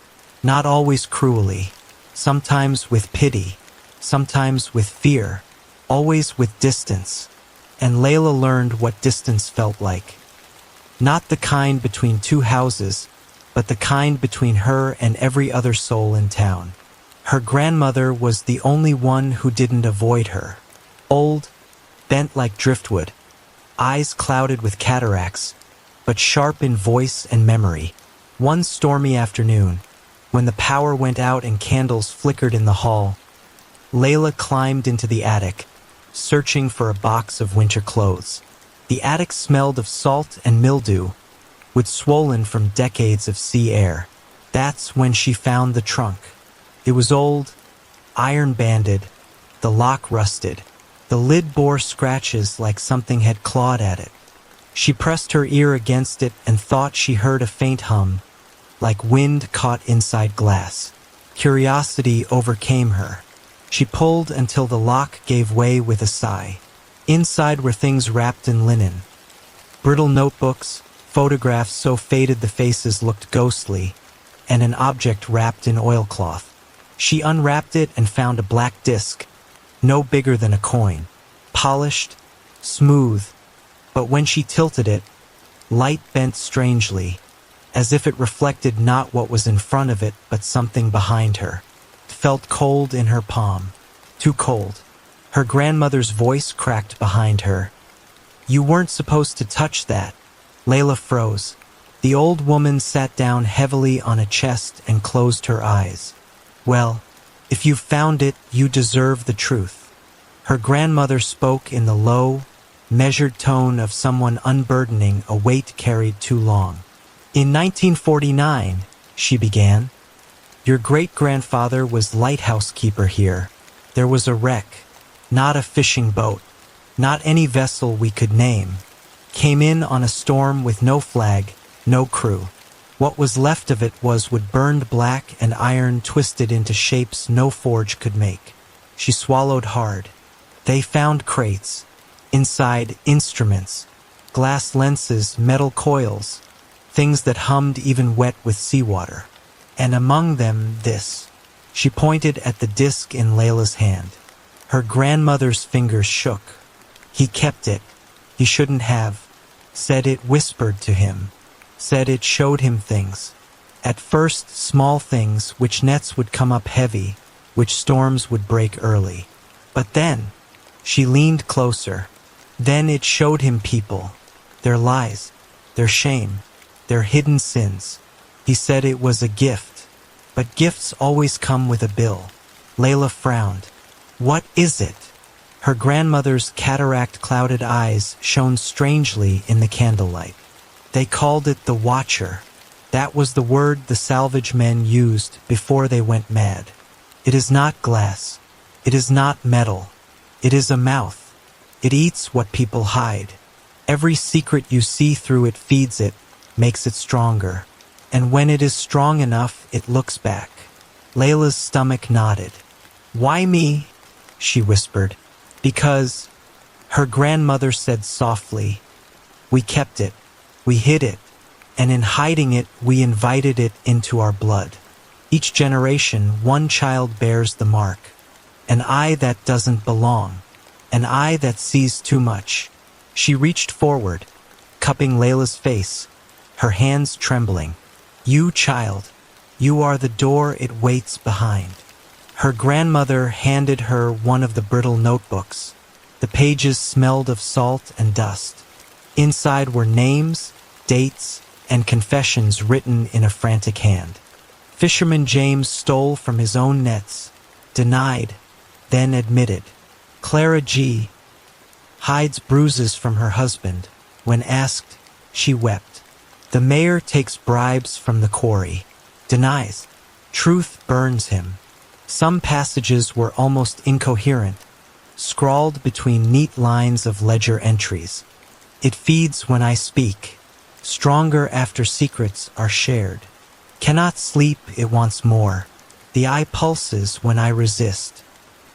not always cruelly, sometimes with pity, sometimes with fear, always with distance. And Layla learned what distance felt like. Not the kind between two houses, but the kind between her and every other soul in town. Her grandmother was the only one who didn't avoid her. Old, bent like driftwood, eyes clouded with cataracts, but sharp in voice and memory. One stormy afternoon, when the power went out and candles flickered in the hall, Layla climbed into the attic, searching for a box of winter clothes. The attic smelled of salt and mildew, wood swollen from decades of sea air. That's when she found the trunk. It was old, iron-banded, the lock rusted. The lid bore scratches like something had clawed at it. She pressed her ear against it and thought she heard a faint hum, like wind caught inside glass. Curiosity overcame her. She pulled until the lock gave way with a sigh. Inside were things wrapped in linen. Brittle notebooks, photographs so faded the faces looked ghostly, and an object wrapped in oilcloth. She unwrapped it and found a black disc, no bigger than a coin, polished, smooth, but when she tilted it, light bent strangely, as if it reflected not what was in front of it but something behind her. Felt cold in her palm. Too cold. Her grandmother's voice cracked behind her. "You weren't supposed to touch that." Layla froze. The old woman sat down heavily on a chest and closed her eyes. "Well, if you've found it, you deserve the truth." Her grandmother spoke in the low, measured tone of someone unburdening a weight carried too long. "In 1949, she began, your great-grandfather was lighthouse keeper here. There was a wreck, not a fishing boat, not any vessel we could name. Came in on a storm with no flag, no crew. What was left of it was wood burned black and iron twisted into shapes no forge could make." She swallowed hard. "They found crates. Inside, instruments, glass lenses, metal coils, things that hummed even wet with seawater. and among them this. She pointed at the disc in Layla's hand. Her grandmother's fingers shook. He kept it. He shouldn't have. Said it whispered to him. Said it showed him things. At first, small things, which nets would come up heavy, which storms would break early. But then, she leaned closer. Then it showed him people, their lies, their shame, their hidden sins. He said it was a gift, but gifts always come with a bill. Layla frowned. What is it? Her grandmother's cataract-clouded eyes shone strangely in the candlelight. They called it the Watcher. That was the word the salvage men used before they went mad. It is not glass. It is not metal. It is a mouth. It eats what people hide. Every secret you see through it feeds it, makes it stronger. And when it is strong enough, it looks back. Layla's stomach nodded. Why me? She whispered. Because, her grandmother said softly, we kept it, we hid it, and in hiding it, we invited it into our blood. Each generation, one child bears the mark. An eye that doesn't belong. An eye that sees too much. She reached forward, cupping Layla's face, her hands trembling. You, child, you are the door it waits behind. Her grandmother handed her one of the brittle notebooks. The pages smelled of salt and dust. Inside were names, dates, and confessions written in a frantic hand. Fisherman James stole from his own nets, denied, then admitted. Clara G. hides bruises from her husband. When asked, she wept. The mayor takes bribes from the quarry, denies. Truth burns him. Some passages were almost incoherent, scrawled between neat lines of ledger entries. It feeds when I speak, stronger after secrets are shared. Cannot sleep, it wants more. The eye pulses when I resist.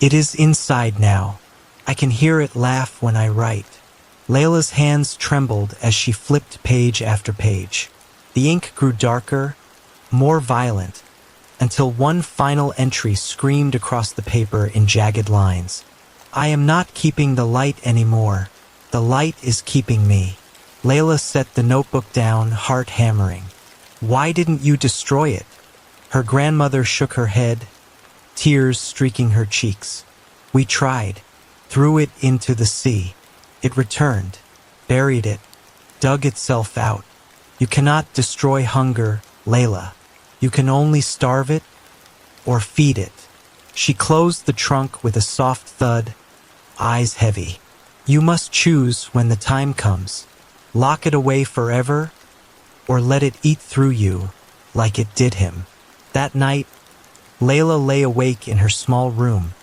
It is inside now. I can hear it laugh when I write. Layla's hands trembled as she flipped page after page. The ink grew darker, more violent, until one final entry screamed across the paper in jagged lines. I am not keeping the light anymore. The light is keeping me. Layla set the notebook down, heart hammering. Why didn't you destroy it? Her grandmother shook her head, tears streaking her cheeks. We tried, threw it into the sea. It returned, buried it, dug itself out. You cannot destroy hunger, Layla. You can only starve it or feed it. She closed the trunk with a soft thud, eyes heavy. You must choose when the time comes. Lock it away forever or let it eat through you like it did him. That night, Layla lay awake in her small room,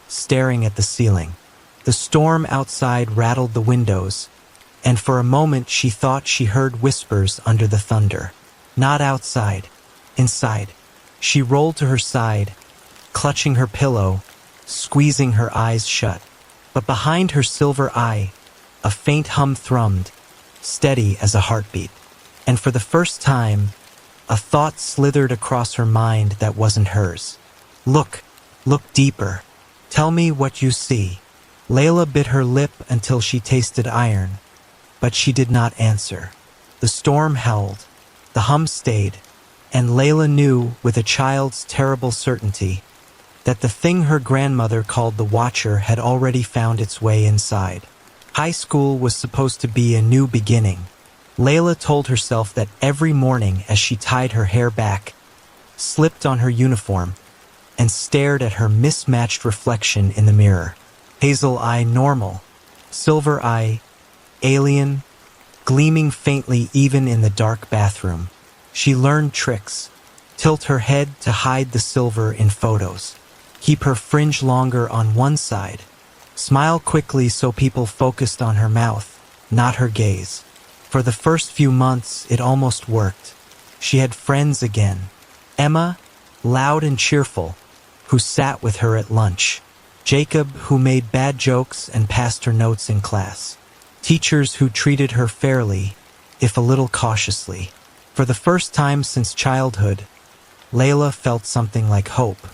staring at the ceiling. The storm outside rattled the windows, and for a moment she thought she heard whispers under the thunder. Not outside. Inside. She rolled to her side, clutching her pillow, squeezing her eyes shut. But behind her silver eye, a faint hum thrummed, steady as a heartbeat. And for the first time, a thought slithered across her mind that wasn't hers. Look deeper. Tell me what you see. Layla bit her lip until she tasted iron, but she did not answer. The storm howled, the hum stayed, and Layla knew with a child's terrible certainty that the thing her grandmother called the Watcher had already found its way inside. High school was supposed to be a new beginning. Layla told herself that every morning as she tied her hair back, slipped on her uniform, and stared at her mismatched reflection in the mirror. Hazel eye normal, silver eye alien, gleaming faintly even in the dark bathroom. She learned tricks. Tilt her head to hide the silver in photos. Keep her fringe longer on one side. Smile quickly so people focused on her mouth, not her gaze. For the first few months, it almost worked. She had friends again. Emma, loud and cheerful, who sat with her at lunch. Jacob, who made bad jokes and passed her notes in class. Teachers who treated her fairly, if a little cautiously. For the first time since childhood, Layla felt something like hope.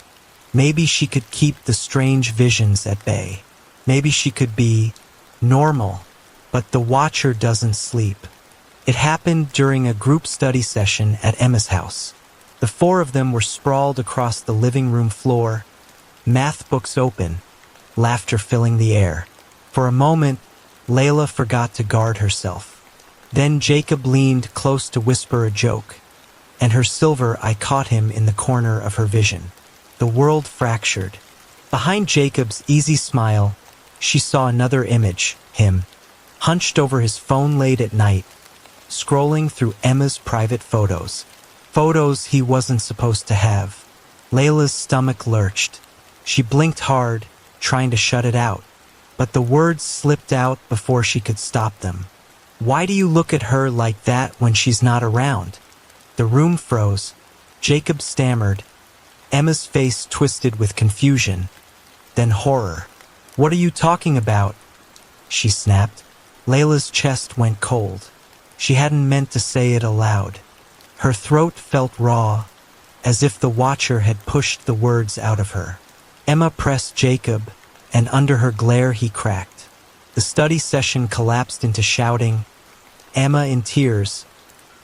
Maybe she could keep the strange visions at bay. Maybe she could be normal, but the Watcher doesn't sleep. It happened during a group study session at Emma's house. The four of them were sprawled across the living room floor, math books open, laughter filling the air. For a moment, Layla forgot to guard herself. Then Jacob leaned close to whisper a joke, and her silver eye caught him in the corner of her vision. The world fractured. Behind Jacob's easy smile, she saw another image, him, hunched over his phone late at night, scrolling through Emma's private photos. Photos he wasn't supposed to have. Layla's stomach lurched. She blinked hard, trying to shut it out, but the words slipped out before she could stop them. Why do you look at her like that when she's not around? The room froze. Jacob stammered. Emma's face twisted with confusion, then horror. What are you talking about? She snapped. Layla's chest went cold. She hadn't meant to say it aloud. Her throat felt raw, as if the Watcher had pushed the words out of her. Emma pressed Jacob, and under her glare he cracked. The study session collapsed into shouting, Emma in tears,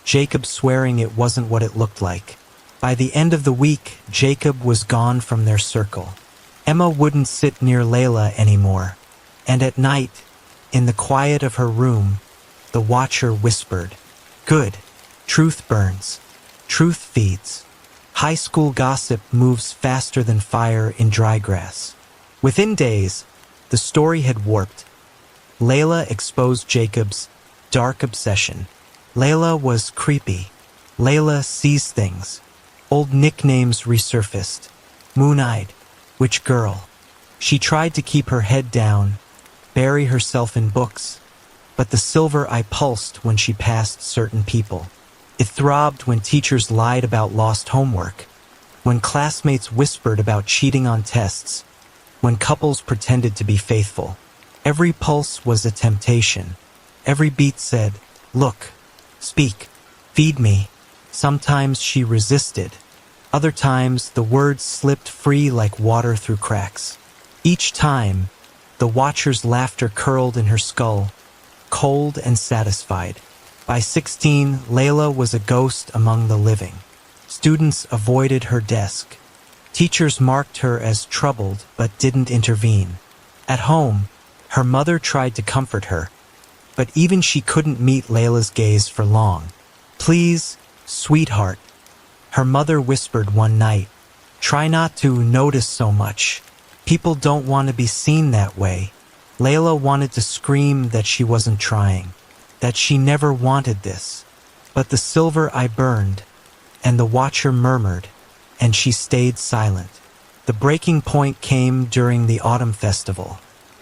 Jacob swearing it wasn't what it looked like. By the end of the week, Jacob was gone from their circle. Emma wouldn't sit near Layla anymore, and at night, in the quiet of her room, the Watcher whispered, Good, truth burns, truth feeds. High school gossip moves faster than fire in dry grass. Within days, the story had warped. Layla exposed Jacob's dark obsession. Layla was creepy. Layla sees things. Old nicknames resurfaced. Moon-eyed, witch girl. She tried to keep her head down, bury herself in books, but the silver eye pulsed when she passed certain people. It throbbed when teachers lied about lost homework, when classmates whispered about cheating on tests, when couples pretended to be faithful. Every pulse was a temptation. Every beat said, Look, speak, feed me. Sometimes she resisted. Other times, the words slipped free like water through cracks. Each time, the Watcher's laughter curled in her skull, cold and satisfied. By 16, Layla was a ghost among the living. Students avoided her desk. Teachers marked her as troubled but didn't intervene. At home, her mother tried to comfort her, but even she couldn't meet Layla's gaze for long. Please, sweetheart, her mother whispered one night. Try not to notice so much. People don't want to be seen that way. Layla wanted to scream that she wasn't trying, that she never wanted this. But the silver eye burned, and the Watcher murmured, and she stayed silent. The breaking point came during the autumn festival.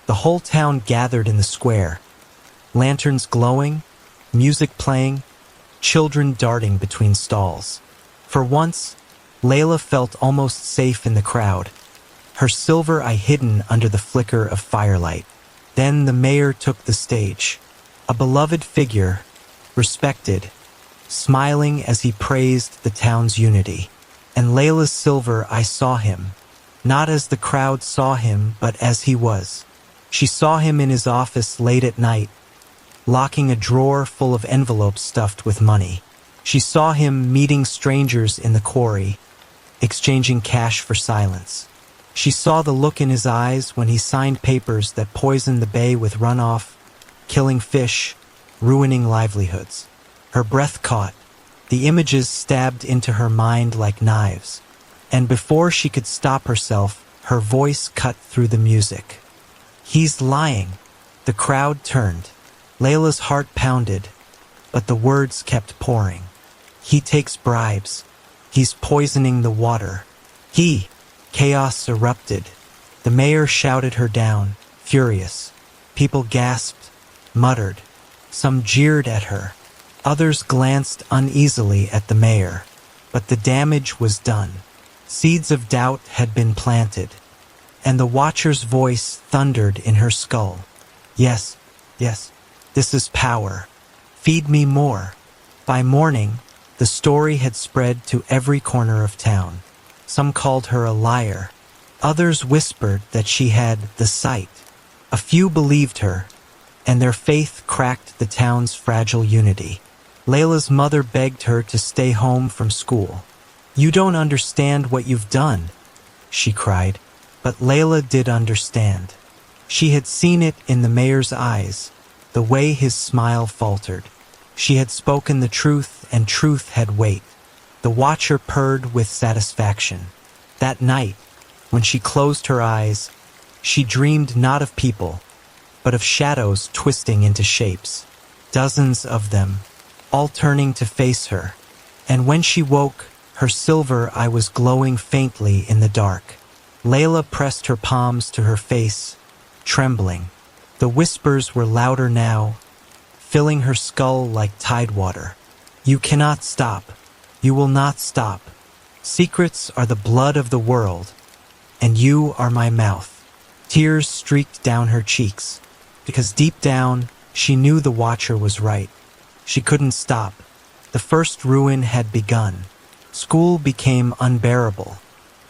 The whole town gathered in the square. Lanterns glowing, music playing, children darting between stalls. For once, Layla felt almost safe in the crowd, her silver eye hidden under the flicker of firelight. Then the mayor took the stage, a beloved figure, respected, smiling as he praised the town's unity. And Layla's silver eye saw him, not as the crowd saw him, but as he was. She saw him in his office late at night, locking a drawer full of envelopes stuffed with money. She saw him meeting strangers in the quarry, exchanging cash for silence. She saw the look in his eyes when he signed papers that poisoned the bay with runoff, killing fish, ruining livelihoods. Her breath caught. The images stabbed into her mind like knives. And before she could stop herself, her voice cut through the music. He's lying. The crowd turned. Layla's heart pounded, but the words kept pouring. He takes bribes. He's poisoning the water. Chaos erupted. The mayor shouted her down, furious. People gasped, muttered. Some jeered at her. Others glanced uneasily at the mayor. But the damage was done. Seeds of doubt had been planted. And the Watcher's voice thundered in her skull. Yes, this is power. Feed me more. By morning, The story had spread to every corner of town. Some called her a liar. Others whispered that she had the sight. A few believed her, and their faith cracked the town's fragile unity. Layla's mother begged her to stay home from school. "You don't understand what you've done," she cried. But Layla did understand. She had seen it in the mayor's eyes, the way his smile faltered. She had spoken the truth, and truth had weight. The watcher purred with satisfaction. That night, when she closed her eyes, she dreamed not of people, but of shadows twisting into shapes. Dozens of them, all turning to face her. And when she woke, her silver eye was glowing faintly in the dark. Layla pressed her palms to her face, trembling. The whispers were louder now, filling her skull like tidewater. "You cannot stop. You will not stop. Secrets are the blood of the world, and you are my mouth." Tears streaked down her cheeks, because deep down, she knew the watcher was right. She couldn't stop. The first ruin had begun. School became unbearable.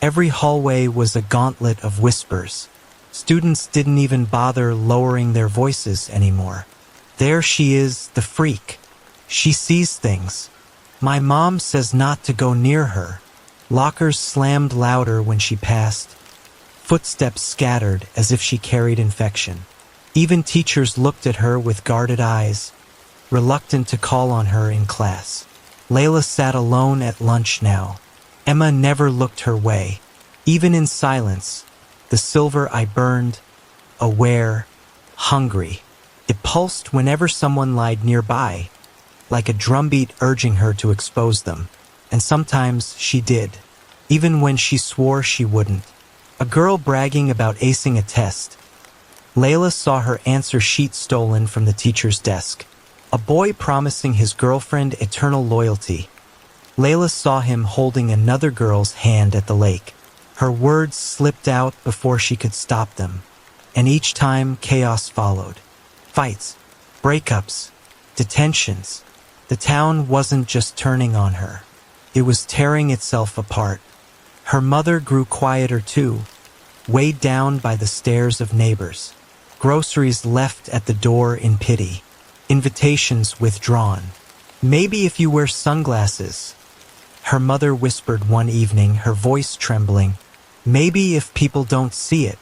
Every hallway was a gauntlet of whispers. Students didn't even bother lowering their voices anymore. "There she is, the freak. She sees things. My mom says not to go near her." Lockers slammed louder when she passed. Footsteps scattered as if she carried infection. Even teachers looked at her with guarded eyes, reluctant to call on her in class. Layla sat alone at lunch now. Emma never looked her way. Even in silence, the silver eye burned, aware, hungry. It pulsed whenever someone lied nearby, like a drumbeat urging her to expose them. And sometimes she did, even when she swore she wouldn't. A girl bragging about acing a test. Layla saw her answer sheet stolen from the teacher's desk. A boy promising his girlfriend eternal loyalty. Layla saw him holding another girl's hand at the lake. Her words slipped out before she could stop them, and each time chaos followed. Fights, breakups, detentions. The town wasn't just turning on her. It was tearing itself apart. Her mother grew quieter too, weighed down by the stares of neighbors. Groceries left at the door in pity. Invitations withdrawn. "Maybe if you wear sunglasses," her mother whispered one evening, her voice trembling. "Maybe if people don't see it."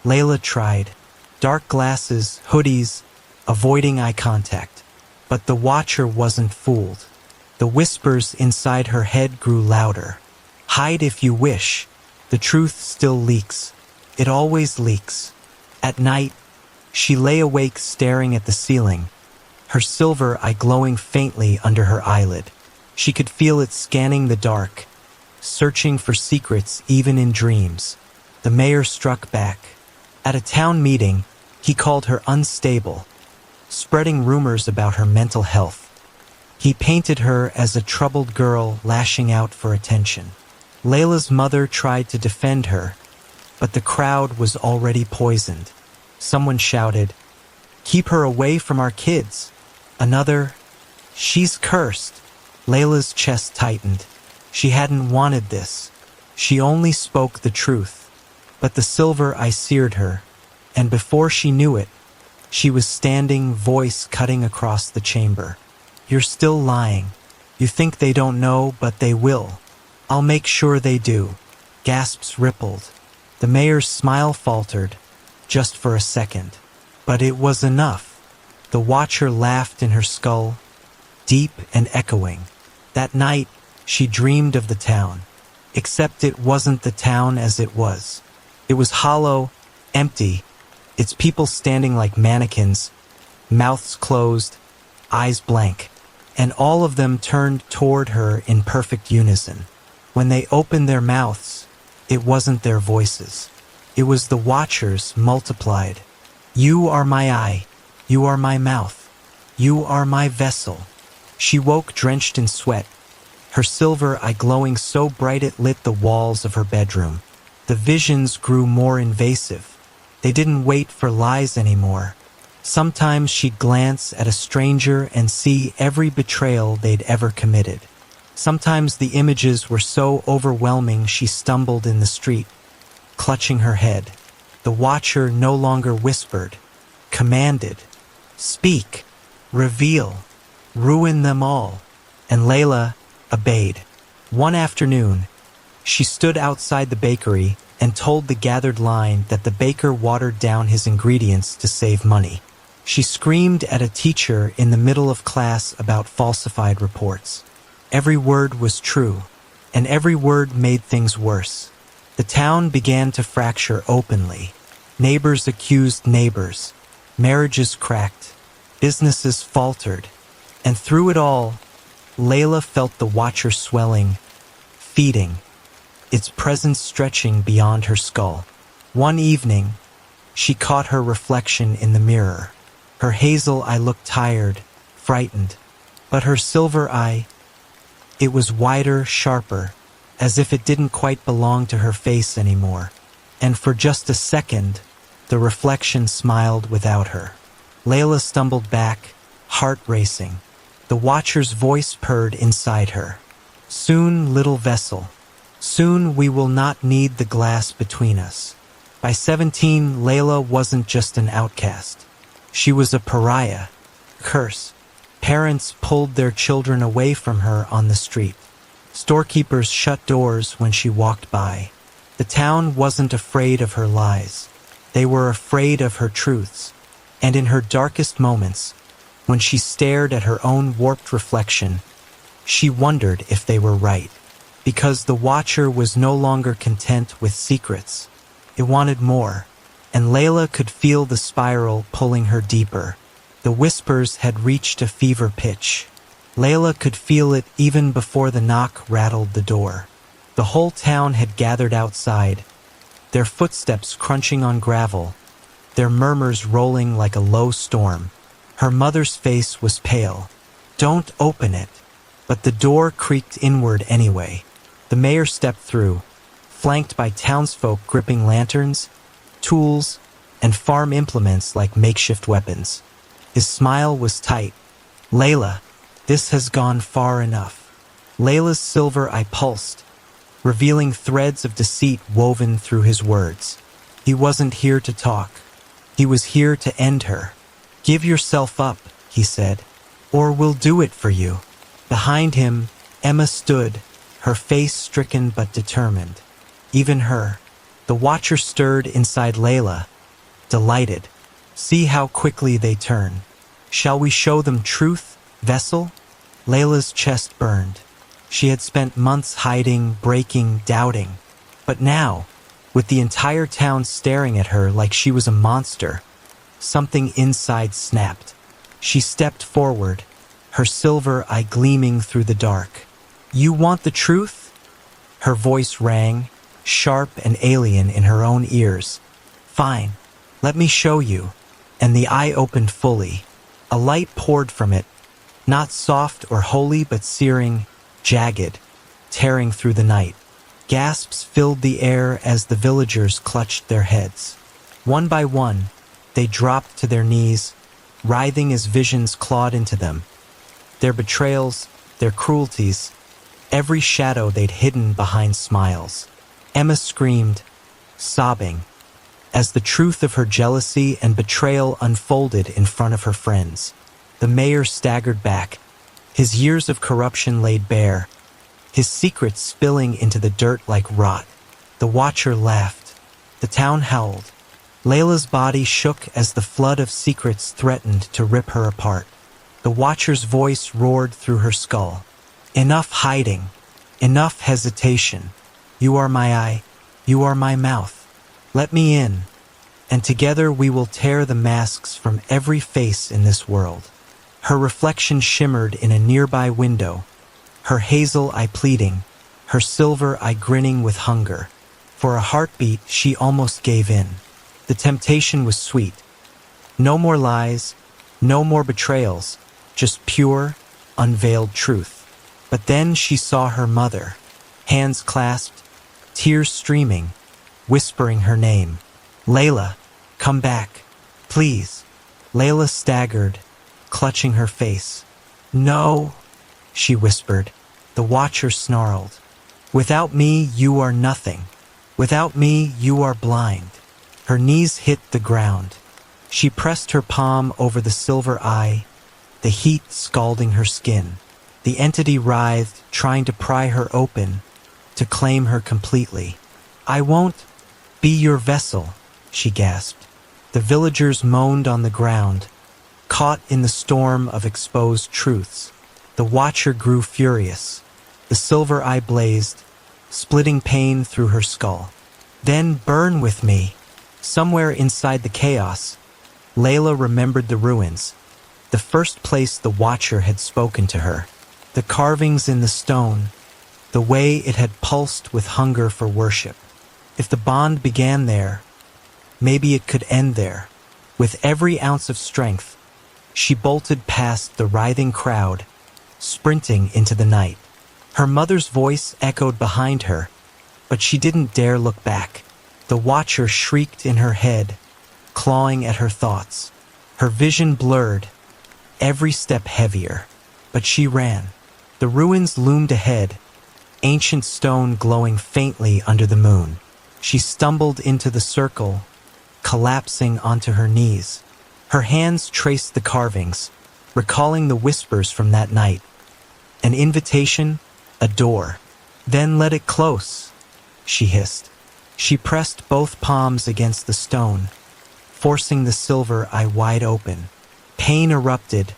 Layla tried. Dark glasses, hoodies, avoiding eye contact. But the watcher wasn't fooled. The whispers inside her head grew louder. "Hide if you wish. The truth still leaks. It always leaks." At night, she lay awake staring at the ceiling, her silver eye glowing faintly under her eyelid. She could feel it scanning the dark, searching for secrets even in dreams. The mayor struck back. At a town meeting, he called her unstable, spreading rumors about her mental health. He painted her as a troubled girl lashing out for attention. Layla's mother tried to defend her, but the crowd was already poisoned. Someone shouted, "Keep her away from our kids." Another, "She's cursed." Layla's chest tightened. She hadn't wanted this. She only spoke the truth. But the silver eye seared her, and before she knew it, she was standing, voice cutting across the chamber. "You're still lying. You think they don't know, but they will. I'll make sure they do." Gasps rippled. The mayor's smile faltered, just for a second. But it was enough. The watcher laughed in her skull, deep and echoing. That night, she dreamed of the town. Except it wasn't the town as it was. It was hollow, empty, its people standing like mannequins, mouths closed, eyes blank, and all of them turned toward her in perfect unison. When they opened their mouths, it wasn't their voices. It was the watchers multiplied. "You are my eye. You are my mouth. You are my vessel." She woke drenched in sweat, her silver eye glowing so bright it lit the walls of her bedroom. The visions grew more invasive. They didn't wait for lies anymore. Sometimes she'd glance at a stranger and see every betrayal they'd ever committed. Sometimes the images were so overwhelming she stumbled in the street, clutching her head. The watcher no longer whispered, commanded, "Speak, reveal, ruin them all." And Layla obeyed. One afternoon, she stood outside the bakery and told the gathered line that the baker watered down his ingredients to save money. She screamed at a teacher in the middle of class about falsified reports. Every word was true, and every word made things worse. The town began to fracture openly. Neighbors accused neighbors. Marriages cracked. Businesses faltered. And through it all, Layla felt the watcher swelling, feeding, its presence stretching beyond her skull. One evening, she caught her reflection in the mirror. Her hazel eye looked tired, frightened, but her silver eye, it was wider, sharper, as if it didn't quite belong to her face anymore. And for just a second, the reflection smiled without her. Layla stumbled back, heart racing. The watcher's voice purred inside her. "Soon, little vessel. Soon we will not need the glass between us." By 17, Layla wasn't just an outcast. She was a pariah, curse. Parents pulled their children away from her on the street. Storekeepers shut doors when she walked by. The town wasn't afraid of her lies. They were afraid of her truths. And in her darkest moments, when she stared at her own warped reflection, she wondered if they were right. Because the watcher was no longer content with secrets. It wanted more, and Layla could feel the spiral pulling her deeper. The whispers had reached a fever pitch. Layla could feel it even before the knock rattled the door. The whole town had gathered outside, their footsteps crunching on gravel, their murmurs rolling like a low storm. Her mother's face was pale. "Don't open it." But the door creaked inward anyway. The mayor stepped through, flanked by townsfolk gripping lanterns, tools, and farm implements like makeshift weapons. His smile was tight. "Layla, this has gone far enough." Layla's silver eye pulsed, revealing threads of deceit woven through his words. He wasn't here to talk. He was here to end her. "Give yourself up," he said, "or we'll do it for you." Behind him, Emma stood, her face stricken but determined. Even her. The watcher stirred inside Layla, delighted. "See how quickly they turn. Shall we show them truth, vessel?" Layla's chest burned. She had spent months hiding, breaking, doubting. But now, with the entire town staring at her like she was a monster, something inside snapped. She stepped forward, her silver eye gleaming through the dark. "You want the truth?" Her voice rang, sharp and alien in her own ears. "Fine, let me show you." And the eye opened fully. A light poured from it, not soft or holy but searing, jagged, tearing through the night. Gasps filled the air as the villagers clutched their heads. One by one, they dropped to their knees, writhing as visions clawed into them. Their betrayals, their cruelties, every shadow they'd hidden behind smiles. Emma screamed, sobbing, as the truth of her jealousy and betrayal unfolded in front of her friends. The mayor staggered back, his years of corruption laid bare, his secrets spilling into the dirt like rot. The watcher laughed. The town howled. Layla's body shook as the flood of secrets threatened to rip her apart. The watcher's voice roared through her skull. "Enough hiding. Enough hesitation. You are my eye. You are my mouth. Let me in, and together we will tear the masks from every face in this world." Her reflection shimmered in a nearby window, her hazel eye pleading, her silver eye grinning with hunger. For a heartbeat, she almost gave in. The temptation was sweet. No more lies, no more betrayals, just pure, unveiled truth. But then she saw her mother, hands clasped, tears streaming, whispering her name. "Layla, come back, please." Layla staggered, clutching her face. "No," she whispered. The watcher snarled. Without me, you are nothing. Without me, you are blind. Her knees hit the ground. She pressed her palm over the silver eye, the heat scalding her skin. The entity writhed, trying to pry her open, to claim her completely. I won't be your vessel, she gasped. The villagers moaned on the ground, caught in the storm of exposed truths. The watcher grew furious. The silver eye blazed, splitting pain through her skull. Then burn with me. Somewhere inside the chaos, Layla remembered the ruins, the first place the watcher had spoken to her. The carvings in the stone, the way it had pulsed with hunger for worship. If the bond began there, maybe it could end there. With every ounce of strength, she bolted past the writhing crowd, sprinting into the night. Her mother's voice echoed behind her, but she didn't dare look back. The watcher shrieked in her head, clawing at her thoughts. Her vision blurred, every step heavier. But she ran. The ruins loomed ahead, ancient stone glowing faintly under the moon. She stumbled into the circle, collapsing onto her knees. Her hands traced the carvings, recalling the whispers from that night. An invitation, a door. Then let it close, she hissed. She pressed both palms against the stone, forcing the silver eye wide open. Pain erupted,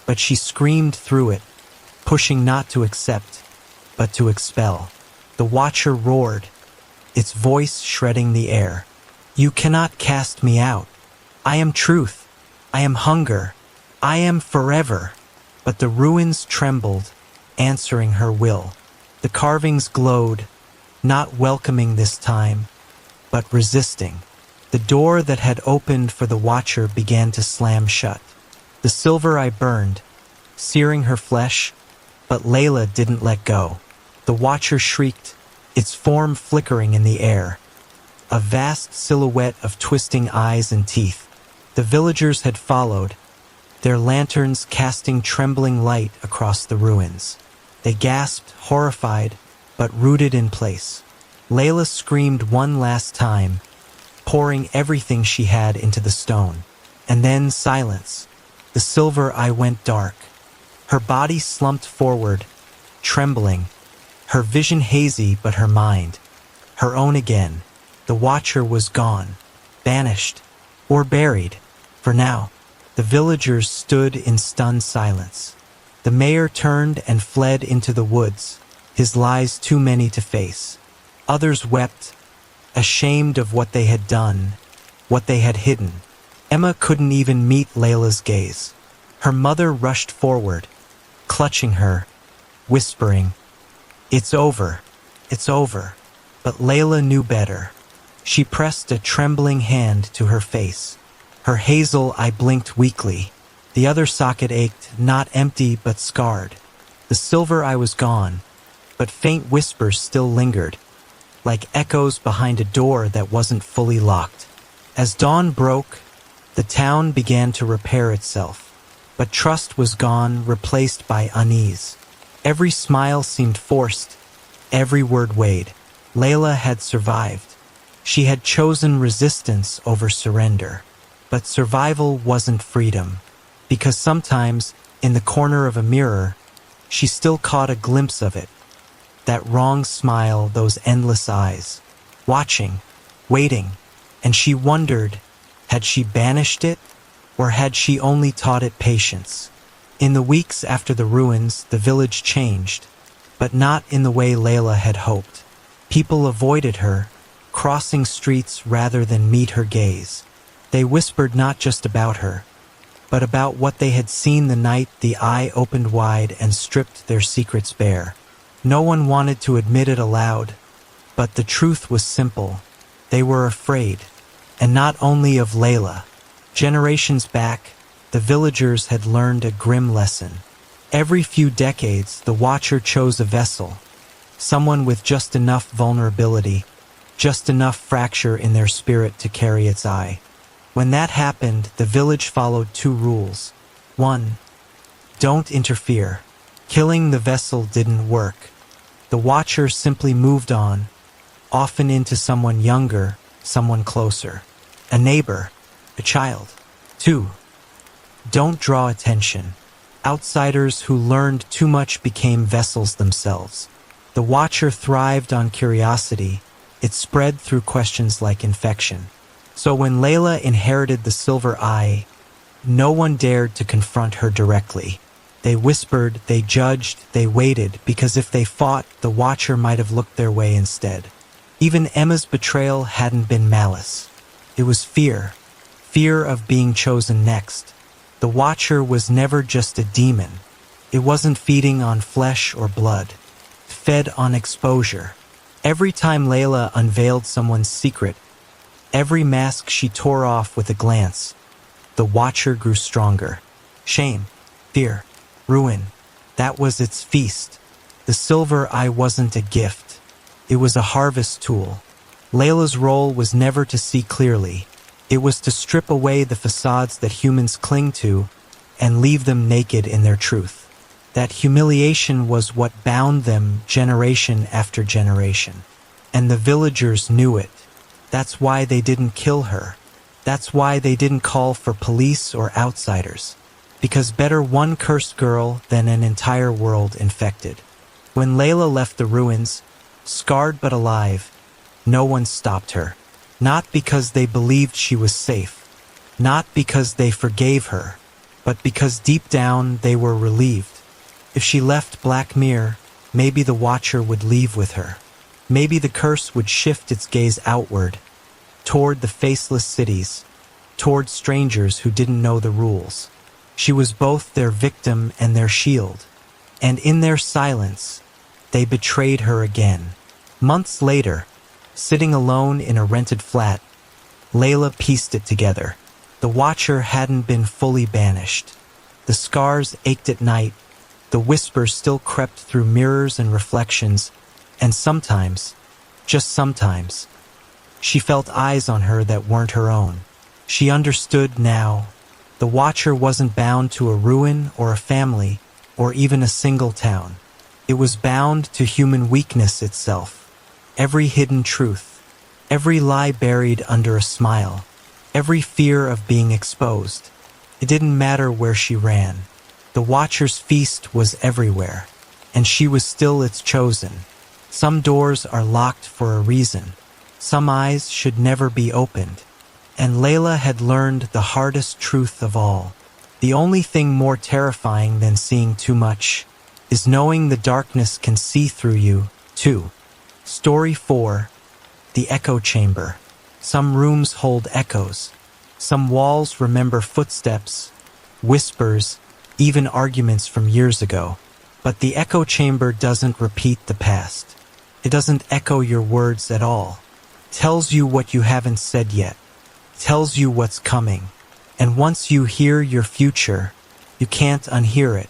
but she screamed through it, pushing not to accept, but to expel. The watcher roared, its voice shredding the air. You cannot cast me out. I am truth. I am hunger. I am forever. But the ruins trembled, answering her will. The carvings glowed, not welcoming this time, but resisting. The door that had opened for the watcher began to slam shut. The silver eye burned, searing her flesh, but Layla didn't let go. The watcher shrieked, its form flickering in the air, a vast silhouette of twisting eyes and teeth. The villagers had followed, their lanterns casting trembling light across the ruins. They gasped, horrified, but rooted in place. Layla screamed one last time, pouring everything she had into the stone. And then silence. The silver eye went dark. Her body slumped forward, trembling, her vision hazy but her mind, her own again. The watcher was gone, banished, or buried. For now, the villagers stood in stunned silence. The mayor turned and fled into the woods, his lies too many to face. Others wept, ashamed of what they had done, what they had hidden. Emma couldn't even meet Layla's gaze. Her mother rushed forward, clutching her, whispering, "It's over, it's over." But Layla knew better. She pressed a trembling hand to her face. Her hazel eye blinked weakly. The other socket ached, not empty but scarred. The silver eye was gone, but faint whispers still lingered, like echoes behind a door that wasn't fully locked. As dawn broke, the town began to repair itself, but trust was gone, replaced by unease. Every smile seemed forced, every word weighed. Layla had survived. She had chosen resistance over surrender. But survival wasn't freedom, because sometimes, in the corner of a mirror, she still caught a glimpse of it. That wrong smile, those endless eyes, watching, waiting, and she wondered, had she banished it, or had she only taught it patience? In the weeks after the ruins, the village changed, but not in the way Layla had hoped. People avoided her, crossing streets rather than meet her gaze. They whispered not just about her, but about what they had seen the night the eye opened wide and stripped their secrets bare. No one wanted to admit it aloud, but the truth was simple. They were afraid, and not only of Layla. Generations back, the villagers had learned a grim lesson. Every few decades, the Watcher chose a vessel, someone with just enough vulnerability, just enough fracture in their spirit to carry its eye. When that happened, the village followed two rules. 1. Don't interfere. Killing the vessel didn't work. The watcher simply moved on, often into someone younger, someone closer. A neighbor, a child. 2. Don't draw attention. Outsiders who learned too much became vessels themselves. The watcher thrived on curiosity. It spread through questions like infection. So when Layla inherited the silver eye, no one dared to confront her directly. They whispered, they judged, they waited, because if they fought, the watcher might have looked their way instead. Even Emma's betrayal hadn't been malice. It was fear. Fear of being chosen next. The watcher was never just a demon. It wasn't feeding on flesh or blood. It fed on exposure. Every time Layla unveiled someone's secret, every mask she tore off with a glance, the watcher grew stronger. Shame, fear, ruin. That was its feast. The silver eye wasn't a gift. It was a harvest tool. Layla's role was never to see clearly. It was to strip away the facades that humans cling to and leave them naked in their truth. That humiliation was what bound them generation after generation. And the villagers knew it. That's why they didn't kill her. That's why they didn't call for police or outsiders. Because better one cursed girl than an entire world infected. When Layla left the ruins, scarred but alive, no one stopped her. Not because they believed she was safe. Not because they forgave her. But because deep down they were relieved. If she left Black Mirror, maybe the watcher would leave with her. Maybe the curse would shift its gaze outward, toward the faceless cities, toward strangers who didn't know the rules. She was both their victim and their shield. And in their silence, they betrayed her again. Months later, sitting alone in a rented flat, Layla pieced it together. The watcher hadn't been fully banished. The scars ached at night. The whispers still crept through mirrors and reflections, and sometimes, just sometimes, she felt eyes on her that weren't her own. She understood now. The watcher wasn't bound to a ruin or a family or even a single town. It was bound to human weakness itself. Every hidden truth, every lie buried under a smile, every fear of being exposed. It didn't matter where she ran. The watcher's feast was everywhere, and she was still its chosen. Some doors are locked for a reason. Some eyes should never be opened. And Layla had learned the hardest truth of all. The only thing more terrifying than seeing too much is knowing the darkness can see through you, too. Story 4. The Echo Chamber. Some rooms hold echoes. Some walls remember footsteps, whispers, even arguments from years ago. But the echo chamber doesn't repeat the past. It doesn't echo your words at all. It tells you what you haven't said yet. It tells you what's coming. And once you hear your future, you can't unhear it.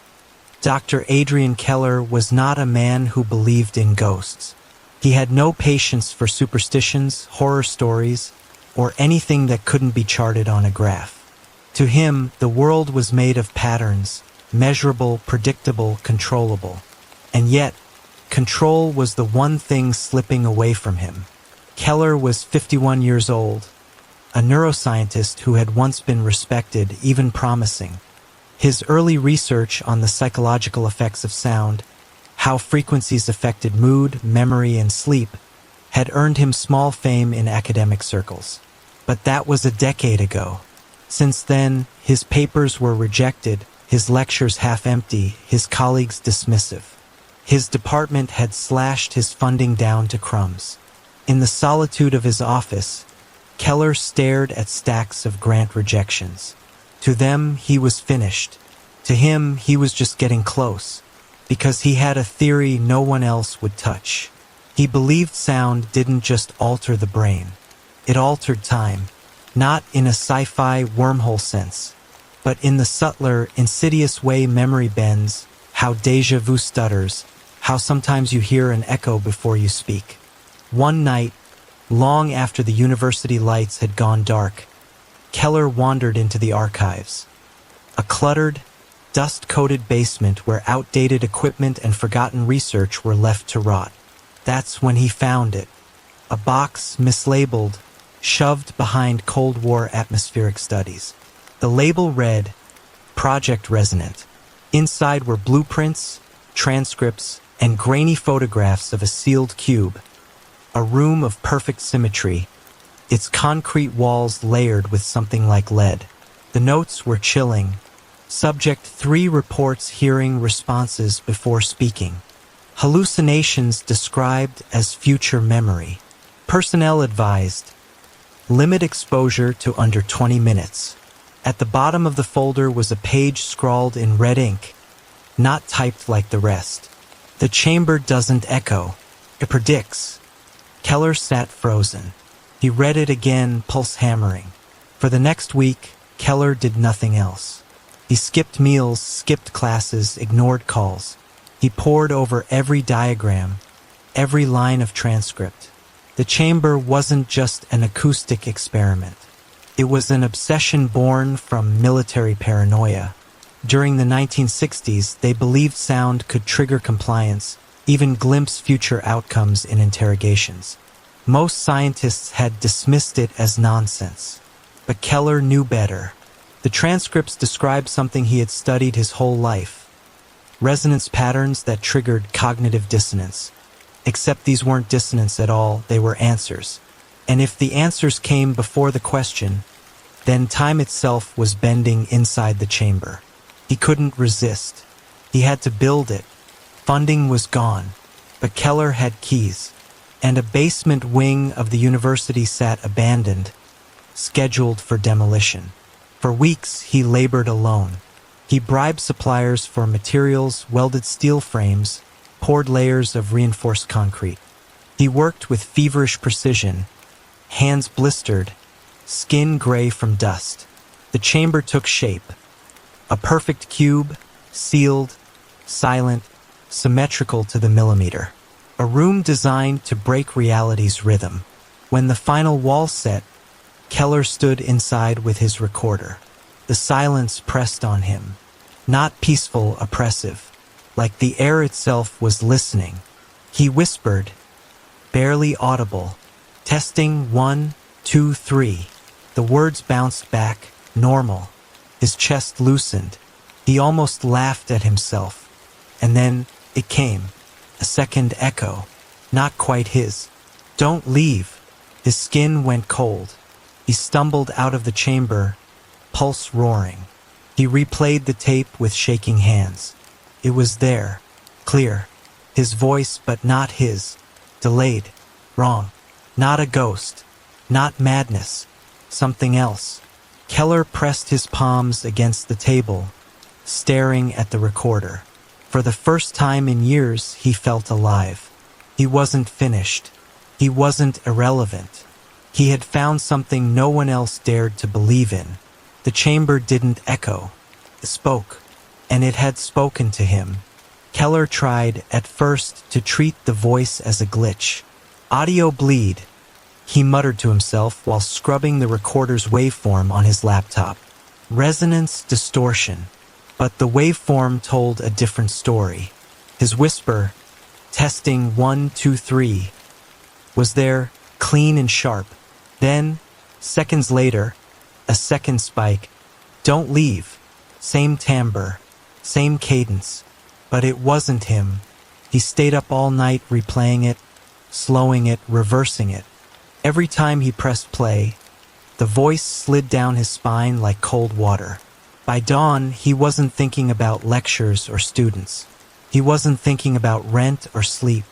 Dr. Adrian Keller was not a man who believed in ghosts. He had no patience for superstitions, horror stories, or anything that couldn't be charted on a graph. To him, the world was made of patterns, measurable, predictable, controllable. And yet, control was the one thing slipping away from him. Keller was 51 years old, a neuroscientist who had once been respected, even promising. His early research on the psychological effects of sound, how frequencies affected mood, memory, and sleep, had earned him small fame in academic circles. But that was a decade ago. Since then, his papers were rejected, his lectures half empty, his colleagues dismissive. His department had slashed his funding down to crumbs. In the solitude of his office, Keller stared at stacks of grant rejections. To them, he was finished. To him, he was just getting close, because he had a theory no one else would touch. He believed sound didn't just alter the brain. It altered time, not in a sci-fi wormhole sense, but in the subtler, insidious way memory bends, how déjà vu stutters, how sometimes you hear an echo before you speak. One night, long after the university lights had gone dark, Keller wandered into the archives. A cluttered, dust-coated basement where outdated equipment and forgotten research were left to rot. That's when he found it. A box, mislabeled, shoved behind Cold War atmospheric studies. The label read, Project Resonant. Inside were blueprints, transcripts, and grainy photographs of a sealed cube. A room of perfect symmetry, its concrete walls layered with something like lead. The notes were chilling. Subject 3 reports hearing responses before speaking. Hallucinations described as future memory. Personnel advised, limit exposure to under 20 minutes. At the bottom of the folder was a page scrawled in red ink, not typed like the rest. The chamber doesn't echo. It predicts. Keller sat frozen. He read it again, pulse hammering. For the next week, Keller did nothing else. He skipped meals, skipped classes, ignored calls. He pored over every diagram, every line of transcript. The chamber wasn't just an acoustic experiment. It was an obsession born from military paranoia. During the 1960s, they believed sound could trigger compliance, even glimpse future outcomes in interrogations. Most scientists had dismissed it as nonsense. But Keller knew better. The transcripts described something he had studied his whole life. Resonance patterns that triggered cognitive dissonance. Except these weren't dissonance at all, they were answers. And if the answers came before the question, then time itself was bending inside the chamber. He couldn't resist. He had to build it. Funding was gone, but Keller had keys, and a basement wing of the university sat abandoned, scheduled for demolition. For weeks, he labored alone. He bribed suppliers for materials, welded steel frames, poured layers of reinforced concrete. He worked with feverish precision, hands blistered, skin gray from dust. The chamber took shape. A perfect cube, sealed, silent, symmetrical to the millimeter. A room designed to break reality's rhythm. When the final wall set, Keller stood inside with his recorder. The silence pressed on him. Not peaceful, oppressive. Like the air itself was listening. He whispered, barely audible. Testing 1, 2, 3. The words bounced back, normal. His chest loosened. He almost laughed at himself. And then it came. A second echo. Not quite his. Don't leave. His skin went cold. He stumbled out of the chamber, pulse roaring. He replayed the tape with shaking hands. It was there. Clear. His voice, but not his. Delayed. Wrong. Not a ghost. Not madness. Something else. Keller pressed his palms against the table, staring at the recorder. For the first time in years, he felt alive. He wasn't finished. He wasn't irrelevant. He had found something no one else dared to believe in. The chamber didn't echo. It spoke. And it had spoken to him. Keller tried, at first, to treat the voice as a glitch. Audio bleed, he muttered to himself while scrubbing the recorder's waveform on his laptop. Resonance distortion. But the waveform told a different story. His whisper, testing 1, 2, 3, was there, clean and sharp. Then, seconds later, a second spike. Don't leave. Same timbre, same cadence. But it wasn't him. He stayed up all night replaying it, slowing it, reversing it. Every time he pressed play, the voice slid down his spine like cold water. By dawn, he wasn't thinking about lectures or students. He wasn't thinking about rent or sleep.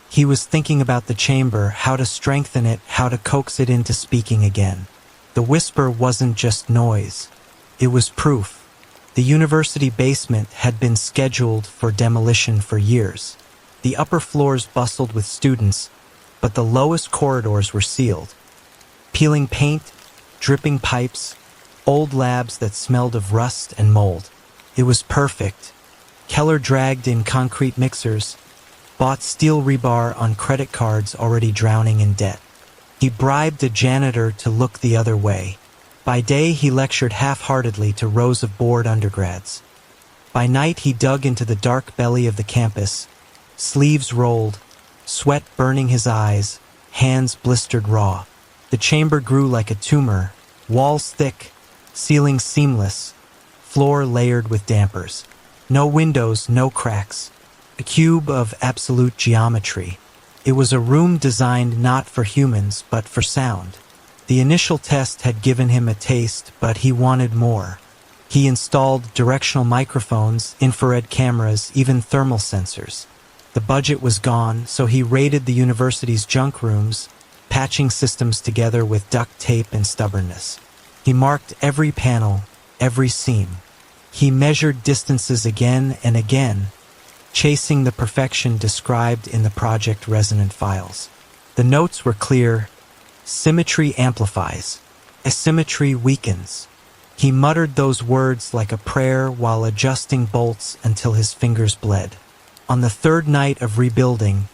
He was thinking about the chamber, how to strengthen it, how to coax it into speaking again. The whisper wasn't just noise. It was proof. The university basement had been scheduled for demolition for years. The upper floors bustled with students, but the lowest corridors were sealed. Peeling paint, dripping pipes, old labs that smelled of rust and mold. It was perfect. Keller dragged in concrete mixers, bought steel rebar on credit cards already drowning in debt. He bribed a janitor to look the other way. By day, he lectured half-heartedly to rows of bored undergrads. By night he dug into the dark belly of the campus, sleeves rolled, sweat burning his eyes, hands blistered raw. The chamber grew like a tumor, walls thick, ceiling seamless, floor layered with dampers. No windows, no cracks. A cube of absolute geometry. It was a room designed not for humans, but for sound. The initial test had given him a taste, but he wanted more. He installed directional microphones, infrared cameras, even thermal sensors. The budget was gone, so he raided the university's junk rooms, patching systems together with duct tape and stubbornness. He marked every panel, every seam. He measured distances again and again, chasing the perfection described in the Project Resonant files. The notes were clear. Symmetry amplifies. Asymmetry weakens. He muttered those words like a prayer while adjusting bolts until his fingers bled. On the third night of rebuilding,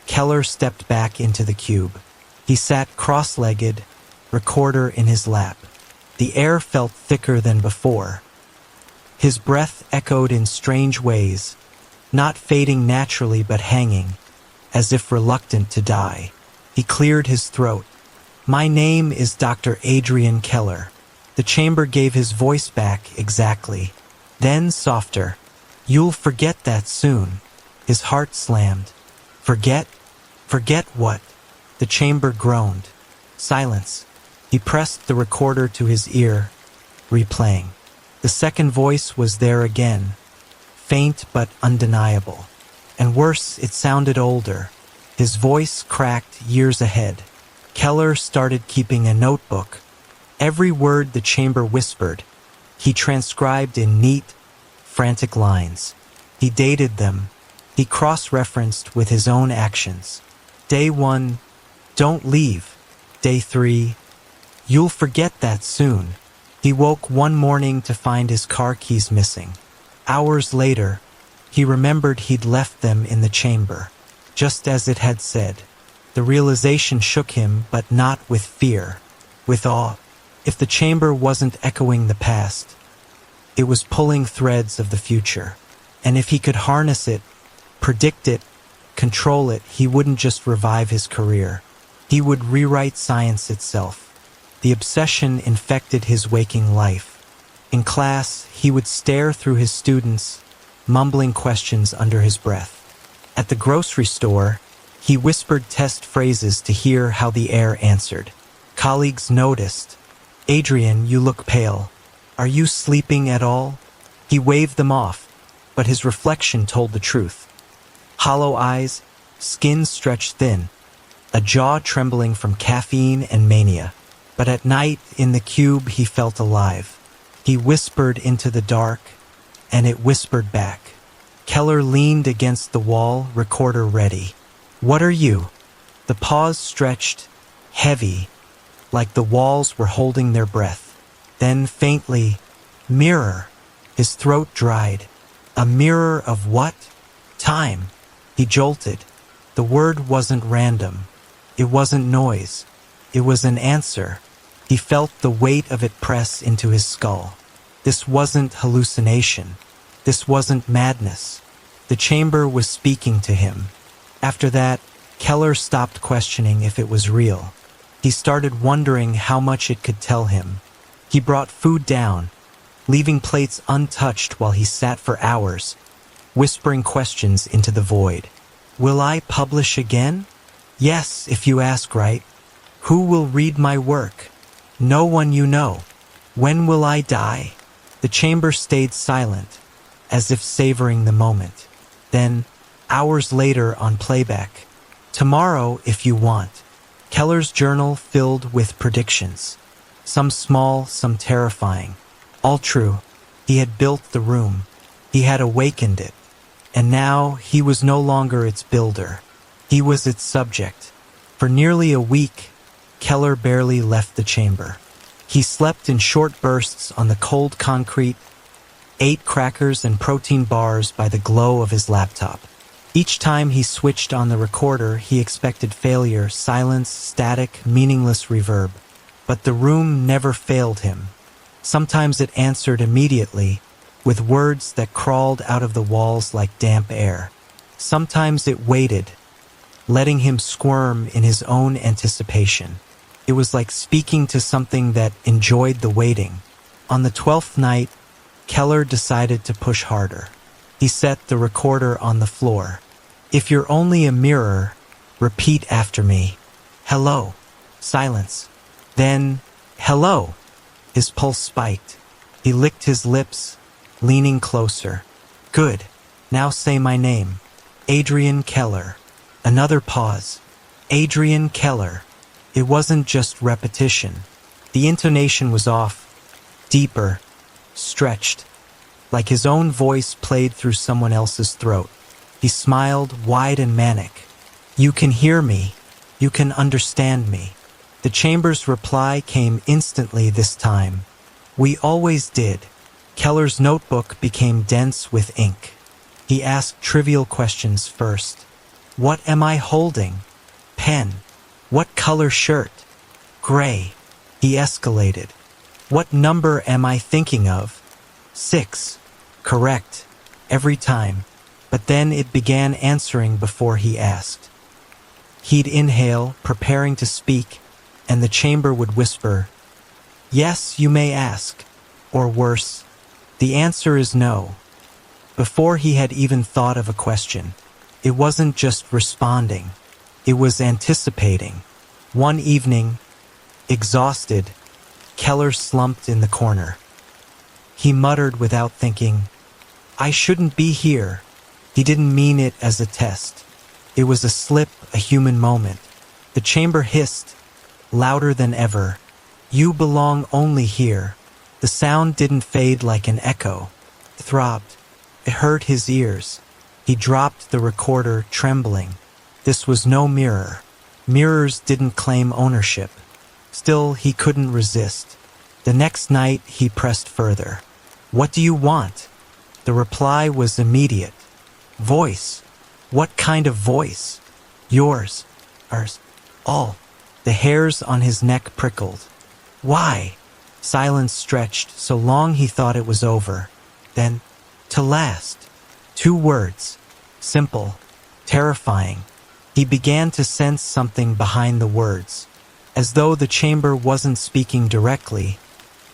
Keller stepped back into the cube. He sat cross-legged, recorder in his lap. The air felt thicker than before. His breath echoed in strange ways, not fading naturally but hanging, as if reluctant to die. He cleared his throat. "My name is Dr. Adrian Keller." The chamber gave his voice back exactly. Then softer. "You'll forget that soon." His heart slammed. "Forget? Forget what?" The chamber groaned. Silence. He pressed the recorder to his ear, replaying. The second voice was there again, faint but undeniable. And worse, it sounded older. His voice cracked years ahead. Keller started keeping a notebook. Every word the chamber whispered, he transcribed in neat, frantic lines. He dated them. He cross-referenced with his own actions. Day 1, "Don't leave." Day 3, "You'll forget that soon." He woke one morning to find his car keys missing. Hours later, he remembered he'd left them in the chamber, just as it had said. The realization shook him, but not with fear, with awe. If the chamber wasn't echoing the past, it was pulling threads of the future. And if he could harness it, predict it, control it, he wouldn't just revive his career. He would rewrite science itself. The obsession infected his waking life. In class, he would stare through his students, mumbling questions under his breath. At the grocery store, he whispered test phrases to hear how the air answered. Colleagues noticed. "Adrian, you look pale. Are you sleeping at all?" He waved them off, but his reflection told the truth. Hollow eyes, skin stretched thin, a jaw trembling from caffeine and mania. But at night, in the cube, he felt alive. He whispered into the dark, and it whispered back. Keller leaned against the wall, recorder ready. "What are you?" The pause stretched, heavy, like the walls were holding their breath. Then faintly, "Mirror." His throat dried. A mirror of what? Time. He jolted. The word wasn't random. It wasn't noise. It was an answer. He felt the weight of it press into his skull. This wasn't hallucination. This wasn't madness. The chamber was speaking to him. After that, Keller stopped questioning if it was real. He started wondering how much it could tell him. He brought food down, leaving plates untouched while he sat for hours, whispering questions into the void. "Will I publish again?" "Yes, if you ask right." "Who will read my work?" "No one you know." "When will I die?" The chamber stayed silent, as if savoring the moment. Then, hours later on playback, "Tomorrow if you want." Keller's journal filled with predictions. Some small, some terrifying. All true. He had built the room. He had awakened it. And now he was no longer its builder. He was its subject. For nearly a week, Keller barely left the chamber. He slept in short bursts on the cold concrete, ate crackers and protein bars by the glow of his laptop. Each time he switched on the recorder, he expected failure, silence, static, meaningless reverb. But the room never failed him. Sometimes it answered immediately, with words that crawled out of the walls like damp air. Sometimes it waited, letting him squirm in his own anticipation. It was like speaking to something that enjoyed the waiting. On the 12th night, Keller decided to push harder. He set the recorder on the floor. "If you're only a mirror, repeat after me. Hello." Silence. Then, "Hello." His pulse spiked. He licked his lips, leaning closer. "Good. Now say my name. Adrian Keller." Another pause. "Adrian Keller." It wasn't just repetition. The intonation was off, deeper, stretched, like his own voice played through someone else's throat. He smiled, wide and manic. "You can hear me. You can understand me." The chamber's reply came instantly this time. "We always did." Keller's notebook became dense with ink. He asked trivial questions first. "What am I holding?" "Pen." "What color shirt?" "Gray." He escalated. "What number am I thinking of?" 6. Correct. Every time. But then it began answering before he asked. He'd inhale, preparing to speak, and the chamber would whisper, "Yes, you may ask." Or worse, "The answer is no." Before he had even thought of a question, it wasn't just responding. It was anticipating. One evening, exhausted, Keller slumped in the corner. He muttered without thinking, "I shouldn't be here." He didn't mean it as a test. It was a slip, a human moment. The chamber hissed, louder than ever. "You belong only here." The sound didn't fade like an echo. It throbbed. It hurt his ears. He dropped the recorder, trembling. This was no mirror. Mirrors didn't claim ownership. Still, he couldn't resist. The next night, he pressed further. "What do you want?" The reply was immediate. "Voice." "What kind of voice?" "Yours." "Ours." "All." The hairs on his neck prickled. "Why?" Silence stretched so long he thought it was over. Then, "To last." 2 words. Simple. Terrifying. He began to sense something behind the words, as though the chamber wasn't speaking directly,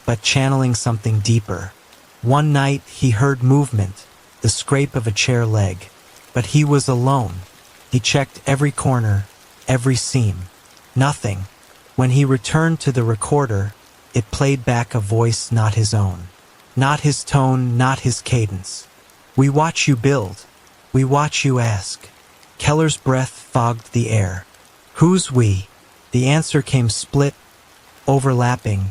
but channeling something deeper. One night he heard movement, the scrape of a chair leg, but he was alone. He checked every corner, every seam. Nothing. When he returned to the recorder, it played back a voice not his own. Not his tone, not his cadence. "We watch you build. We watch you ask." Keller's breath fogged the air. "Who's we?" The answer came split, overlapping,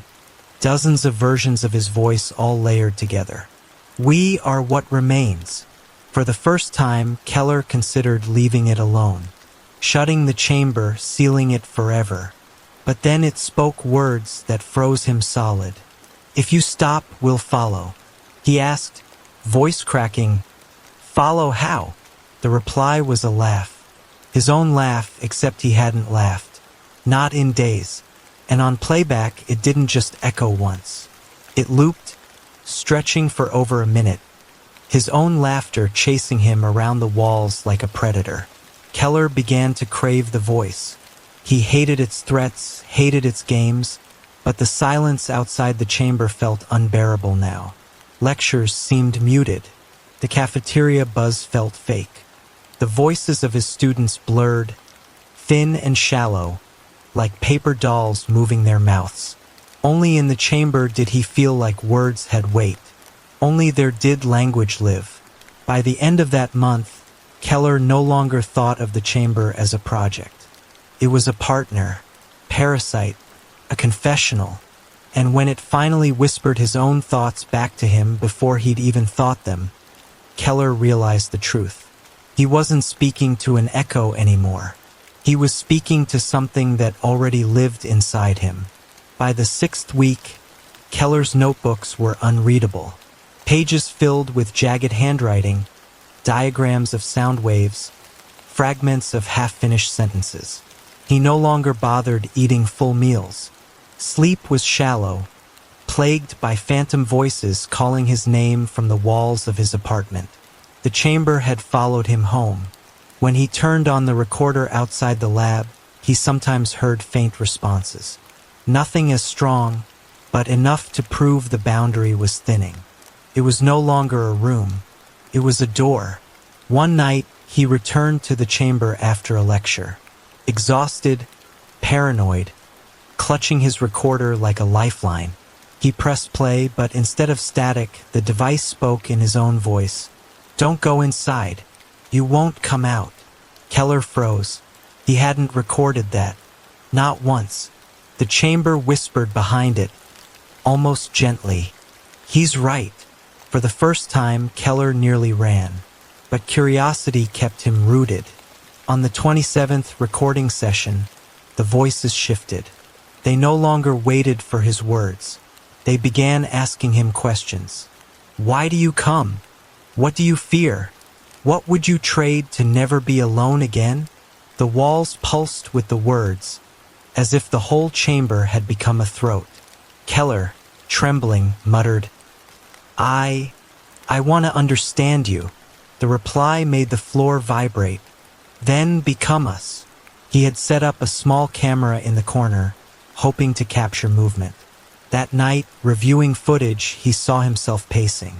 dozens of versions of his voice all layered together. "We are what remains." For the first time, Keller considered leaving it alone, shutting the chamber, sealing it forever. But then it spoke words that froze him solid. "If you stop, we'll follow." He asked, voice cracking, "Follow how?" The reply was a laugh. His own laugh, except he hadn't laughed. Not in days. And on playback, it didn't just echo once. It looped, stretching for over a minute. His own laughter chasing him around the walls like a predator. Keller began to crave the voice. He hated its threats, hated its games, but the silence outside the chamber felt unbearable now. Lectures seemed muted. The cafeteria buzz felt fake. The voices of his students blurred, thin and shallow, like paper dolls moving their mouths. Only in the chamber did he feel like words had weight. Only there did language live. By the end of that month, Keller no longer thought of the chamber as a project. It was a partner, parasite, a confessional, and when it finally whispered his own thoughts back to him before he'd even thought them, Keller realized the truth. He wasn't speaking to an echo anymore. He was speaking to something that already lived inside him. By the 6th week, Keller's notebooks were unreadable. Pages filled with jagged handwriting, diagrams of sound waves, fragments of half-finished sentences. He no longer bothered eating full meals. Sleep was shallow, plagued by phantom voices calling his name from the walls of his apartment. The chamber had followed him home. When he turned on the recorder outside the lab, he sometimes heard faint responses. Nothing as strong, but enough to prove the boundary was thinning. It was no longer a room. It was a door. One night, he returned to the chamber after a lecture. Exhausted, paranoid, clutching his recorder like a lifeline. He pressed play, but instead of static, the device spoke in his own voice. "Don't go inside. You won't come out." Keller froze. He hadn't recorded that. Not once. The chamber whispered behind it, almost gently. He's right. For the first time, Keller nearly ran. But curiosity kept him rooted. On the 27th recording session, the voices shifted. They no longer waited for his words. They began asking him questions. Why do you come? What do you fear? What would you trade to never be alone again? The walls pulsed with the words, as if the whole chamber had become a throat. Keller, trembling, muttered, I want to understand you." The reply made the floor vibrate. "Then become us." He had set up a small camera in the corner, hoping to capture movement. That night, reviewing footage, he saw himself pacing,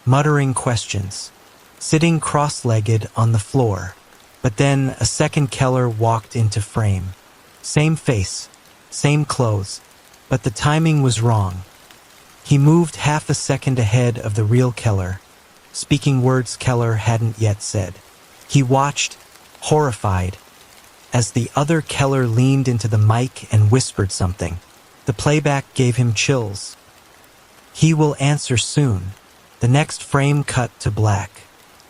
muttering questions, sitting cross-legged on the floor. But then a second Keller walked into frame. Same face, same clothes, but the timing was wrong. He moved half a second ahead of the real Keller, speaking words Keller hadn't yet said. He watched, horrified, as the other Keller leaned into the mic and whispered something. The playback gave him chills. "He will answer soon." The next frame cut to black.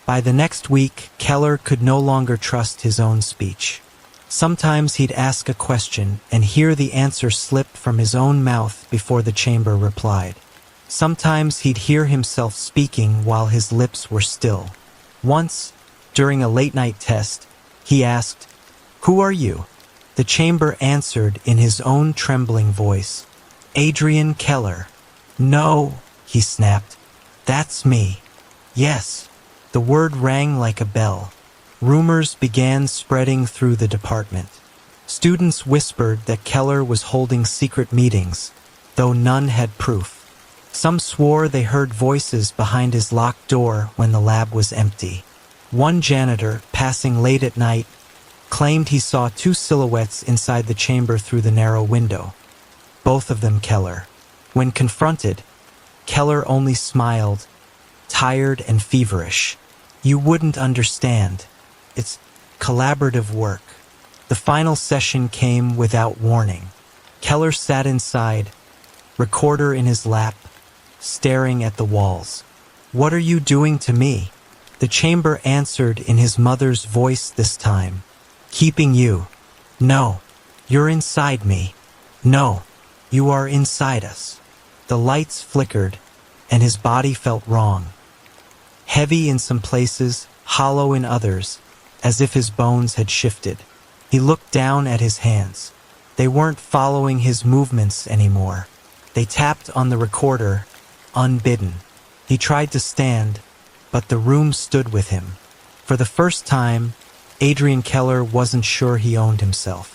By the next week, Keller could no longer trust his own speech. Sometimes he'd ask a question and hear the answer slip from his own mouth before the chamber replied. Sometimes he'd hear himself speaking while his lips were still. Once, during a late-night test, he asked, "Who are you?" The chamber answered in his own trembling voice, "Adrian Keller." "No," he snapped. "That's me." "Yes." The word rang like a bell. Rumors began spreading through the department. Students whispered that Keller was holding secret meetings, though none had proof. Some swore they heard voices behind his locked door when the lab was empty. One janitor, passing late at night, claimed he saw two silhouettes inside the chamber through the narrow window. Both of them Keller. When confronted, Keller only smiled, tired and feverish. "You wouldn't understand. It's collaborative work." The final session came without warning. Keller sat inside, recorder in his lap, staring at the walls. "What are you doing to me?" The chamber answered in his mother's voice this time. "Keeping you. No, you're inside me. No, you are inside us." The lights flickered, and his body felt wrong. Heavy in some places, hollow in others, as if his bones had shifted. He looked down at his hands. They weren't following his movements anymore. They tapped on the recorder, unbidden. He tried to stand, but the room stood with him. For the first time, Adrian Keller wasn't sure he owned himself.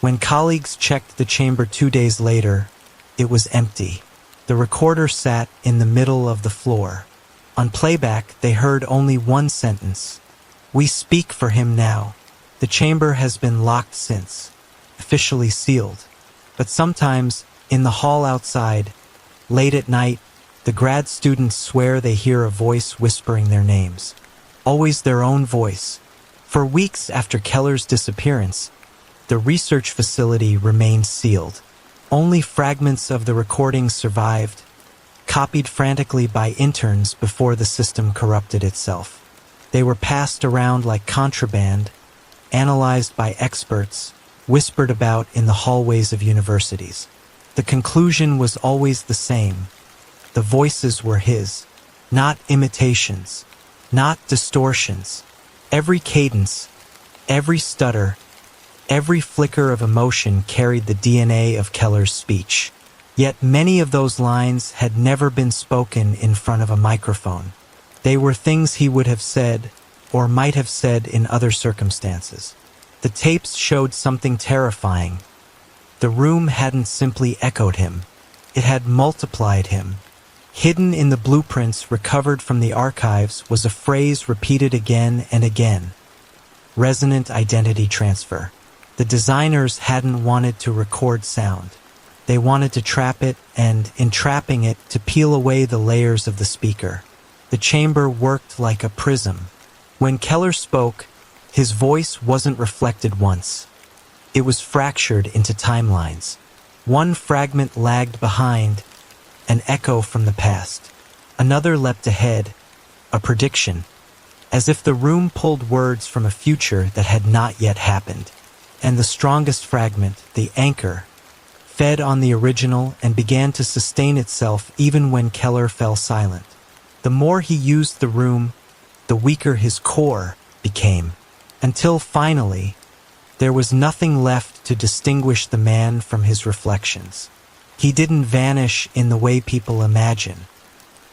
When colleagues checked the chamber 2 days later, it was empty. The recorder sat in the middle of the floor. On playback, they heard only one sentence. "We speak for him now." The chamber has been locked since, officially sealed. But sometimes, in the hall outside, late at night, the grad students swear they hear a voice whispering their names. Always their own voice. For weeks after Keller's disappearance, the research facility remained sealed. Only fragments of the recordings survived, copied frantically by interns before the system corrupted itself. They were passed around like contraband, analyzed by experts, whispered about in the hallways of universities. The conclusion was always the same. The voices were his, not imitations, not distortions. Every cadence, every stutter, every flicker of emotion carried the DNA of Keller's speech. Yet many of those lines had never been spoken in front of a microphone. They were things he would have said, or might have said in other circumstances. The tapes showed something terrifying. The room hadn't simply echoed him. It had multiplied him. Hidden in the blueprints recovered from the archives was a phrase repeated again and again. Resonant identity transfer. The designers hadn't wanted to record sound. They wanted to trap it and, in trapping it, to peel away the layers of the speaker. The chamber worked like a prism. When Keller spoke, his voice wasn't reflected once. It was fractured into timelines. One fragment lagged behind, an echo from the past. Another leapt ahead, a prediction, as if the room pulled words from a future that had not yet happened. And the strongest fragment, the anchor, fed on the original and began to sustain itself even when Keller fell silent. The more he used the room, the weaker his core became, until finally, there was nothing left to distinguish the man from his reflections. He didn't vanish in the way people imagine.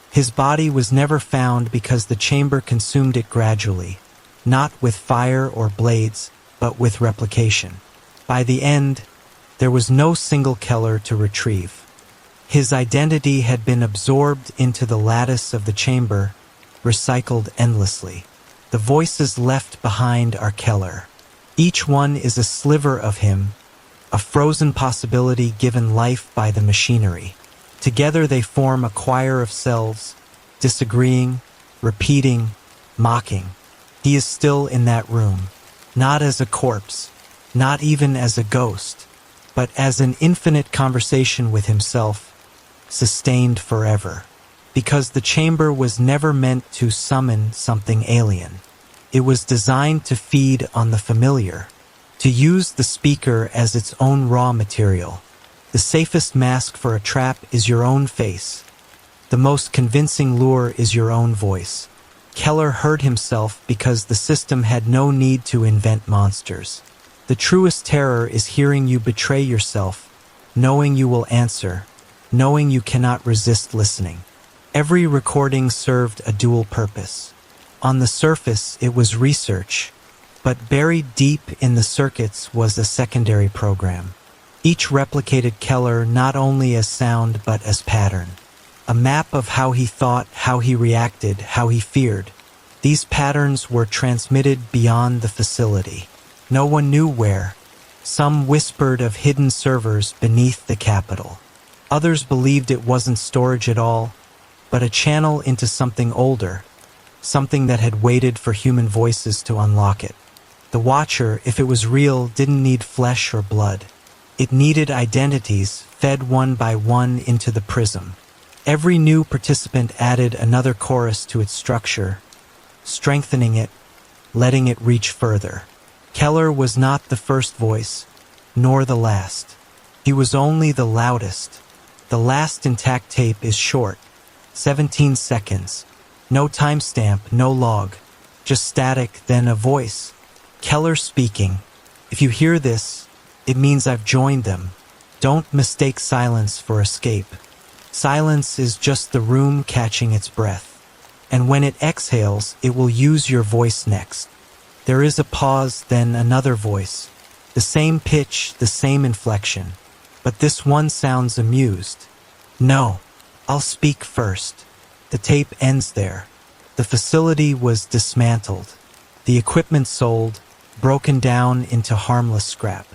His body was never found because the chamber consumed it gradually, not with fire or blades, but with replication. By the end, there was no single Keller to retrieve. His identity had been absorbed into the lattice of the chamber, recycled endlessly. The voices left behind are Keller. Each one is a sliver of him, a frozen possibility given life by the machinery. Together they form a choir of selves, disagreeing, repeating, mocking. He is still in that room, not as a corpse, not even as a ghost, but as an infinite conversation with himself, sustained forever. Because the chamber was never meant to summon something alien. It was designed to feed on the familiar, to use the speaker as its own raw material. The safest mask for a trap is your own face. The most convincing lure is your own voice. Keller heard himself because the system had no need to invent monsters. The truest terror is hearing you betray yourself, knowing you will answer, knowing you cannot resist listening. Every recording served a dual purpose. On the surface, it was research, but buried deep in the circuits was a secondary program. Each replicated Keller not only as sound but as pattern. A map of how he thought, how he reacted, how he feared. These patterns were transmitted beyond the facility. No one knew where. Some whispered of hidden servers beneath the Capitol. Others believed it wasn't storage at all, but a channel into something older, something that had waited for human voices to unlock it. The Watcher, if it was real, didn't need flesh or blood. It needed identities, fed one by one into the prism. Every new participant added another chorus to its structure, strengthening it, letting it reach further. Keller was not the first voice, nor the last. He was only the loudest. The last intact tape is short, 17 seconds. No timestamp, no log. Just static, then a voice. Keller speaking. If you hear this, it means I've joined them. Don't mistake silence for escape. Silence is just the room catching its breath. And when it exhales, it will use your voice next. There is a pause, then another voice. The same pitch, the same inflection. But this one sounds amused. No, I'll speak first. The tape ends there. The facility was dismantled. The equipment sold, broken down into harmless scrap.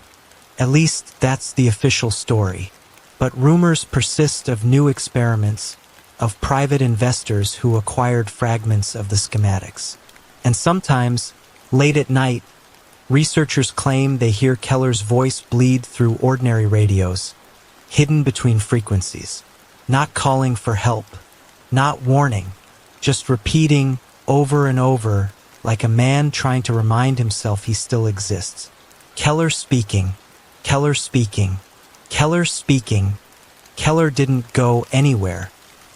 At least that's the official story. But rumors persist of new experiments, of private investors who acquired fragments of the schematics. And sometimes, late at night, researchers claim they hear Keller's voice bleed through ordinary radios, hidden between frequencies, not calling for help, not warning, just repeating over and over like a man trying to remind himself he still exists. Keller speaking, Keller speaking, Keller speaking. Keller didn't go anywhere.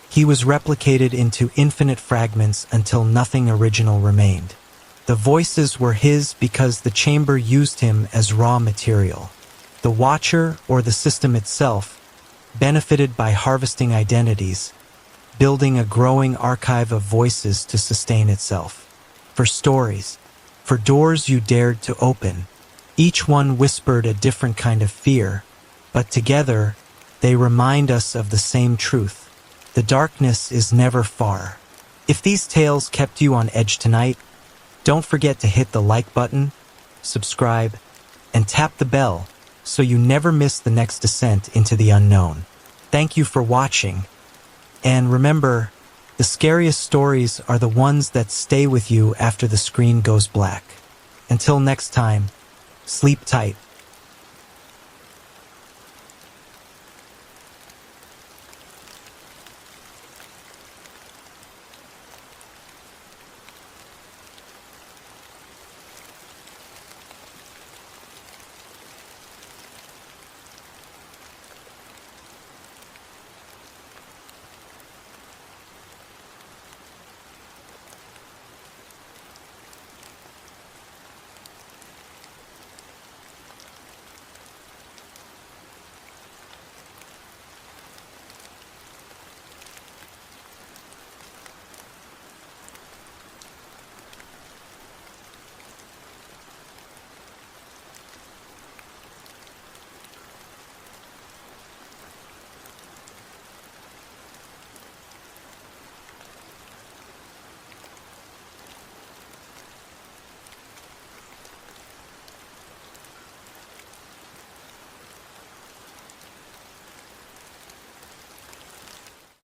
He was replicated into infinite fragments until nothing original remained. The voices were his because the chamber used him as raw material. The Watcher, or the system itself, benefited by harvesting identities, building a growing archive of voices to sustain itself. For stories, for doors you dared to open, each one whispered a different kind of fear, but together they remind us of the same truth. The darkness is never far. If these tales kept you on edge tonight, don't forget to hit the like button, subscribe, and tap the bell so you never miss the next descent into the unknown. Thank you for watching, and remember, the scariest stories are the ones that stay with you after the screen goes black. Until next time, sleep tight.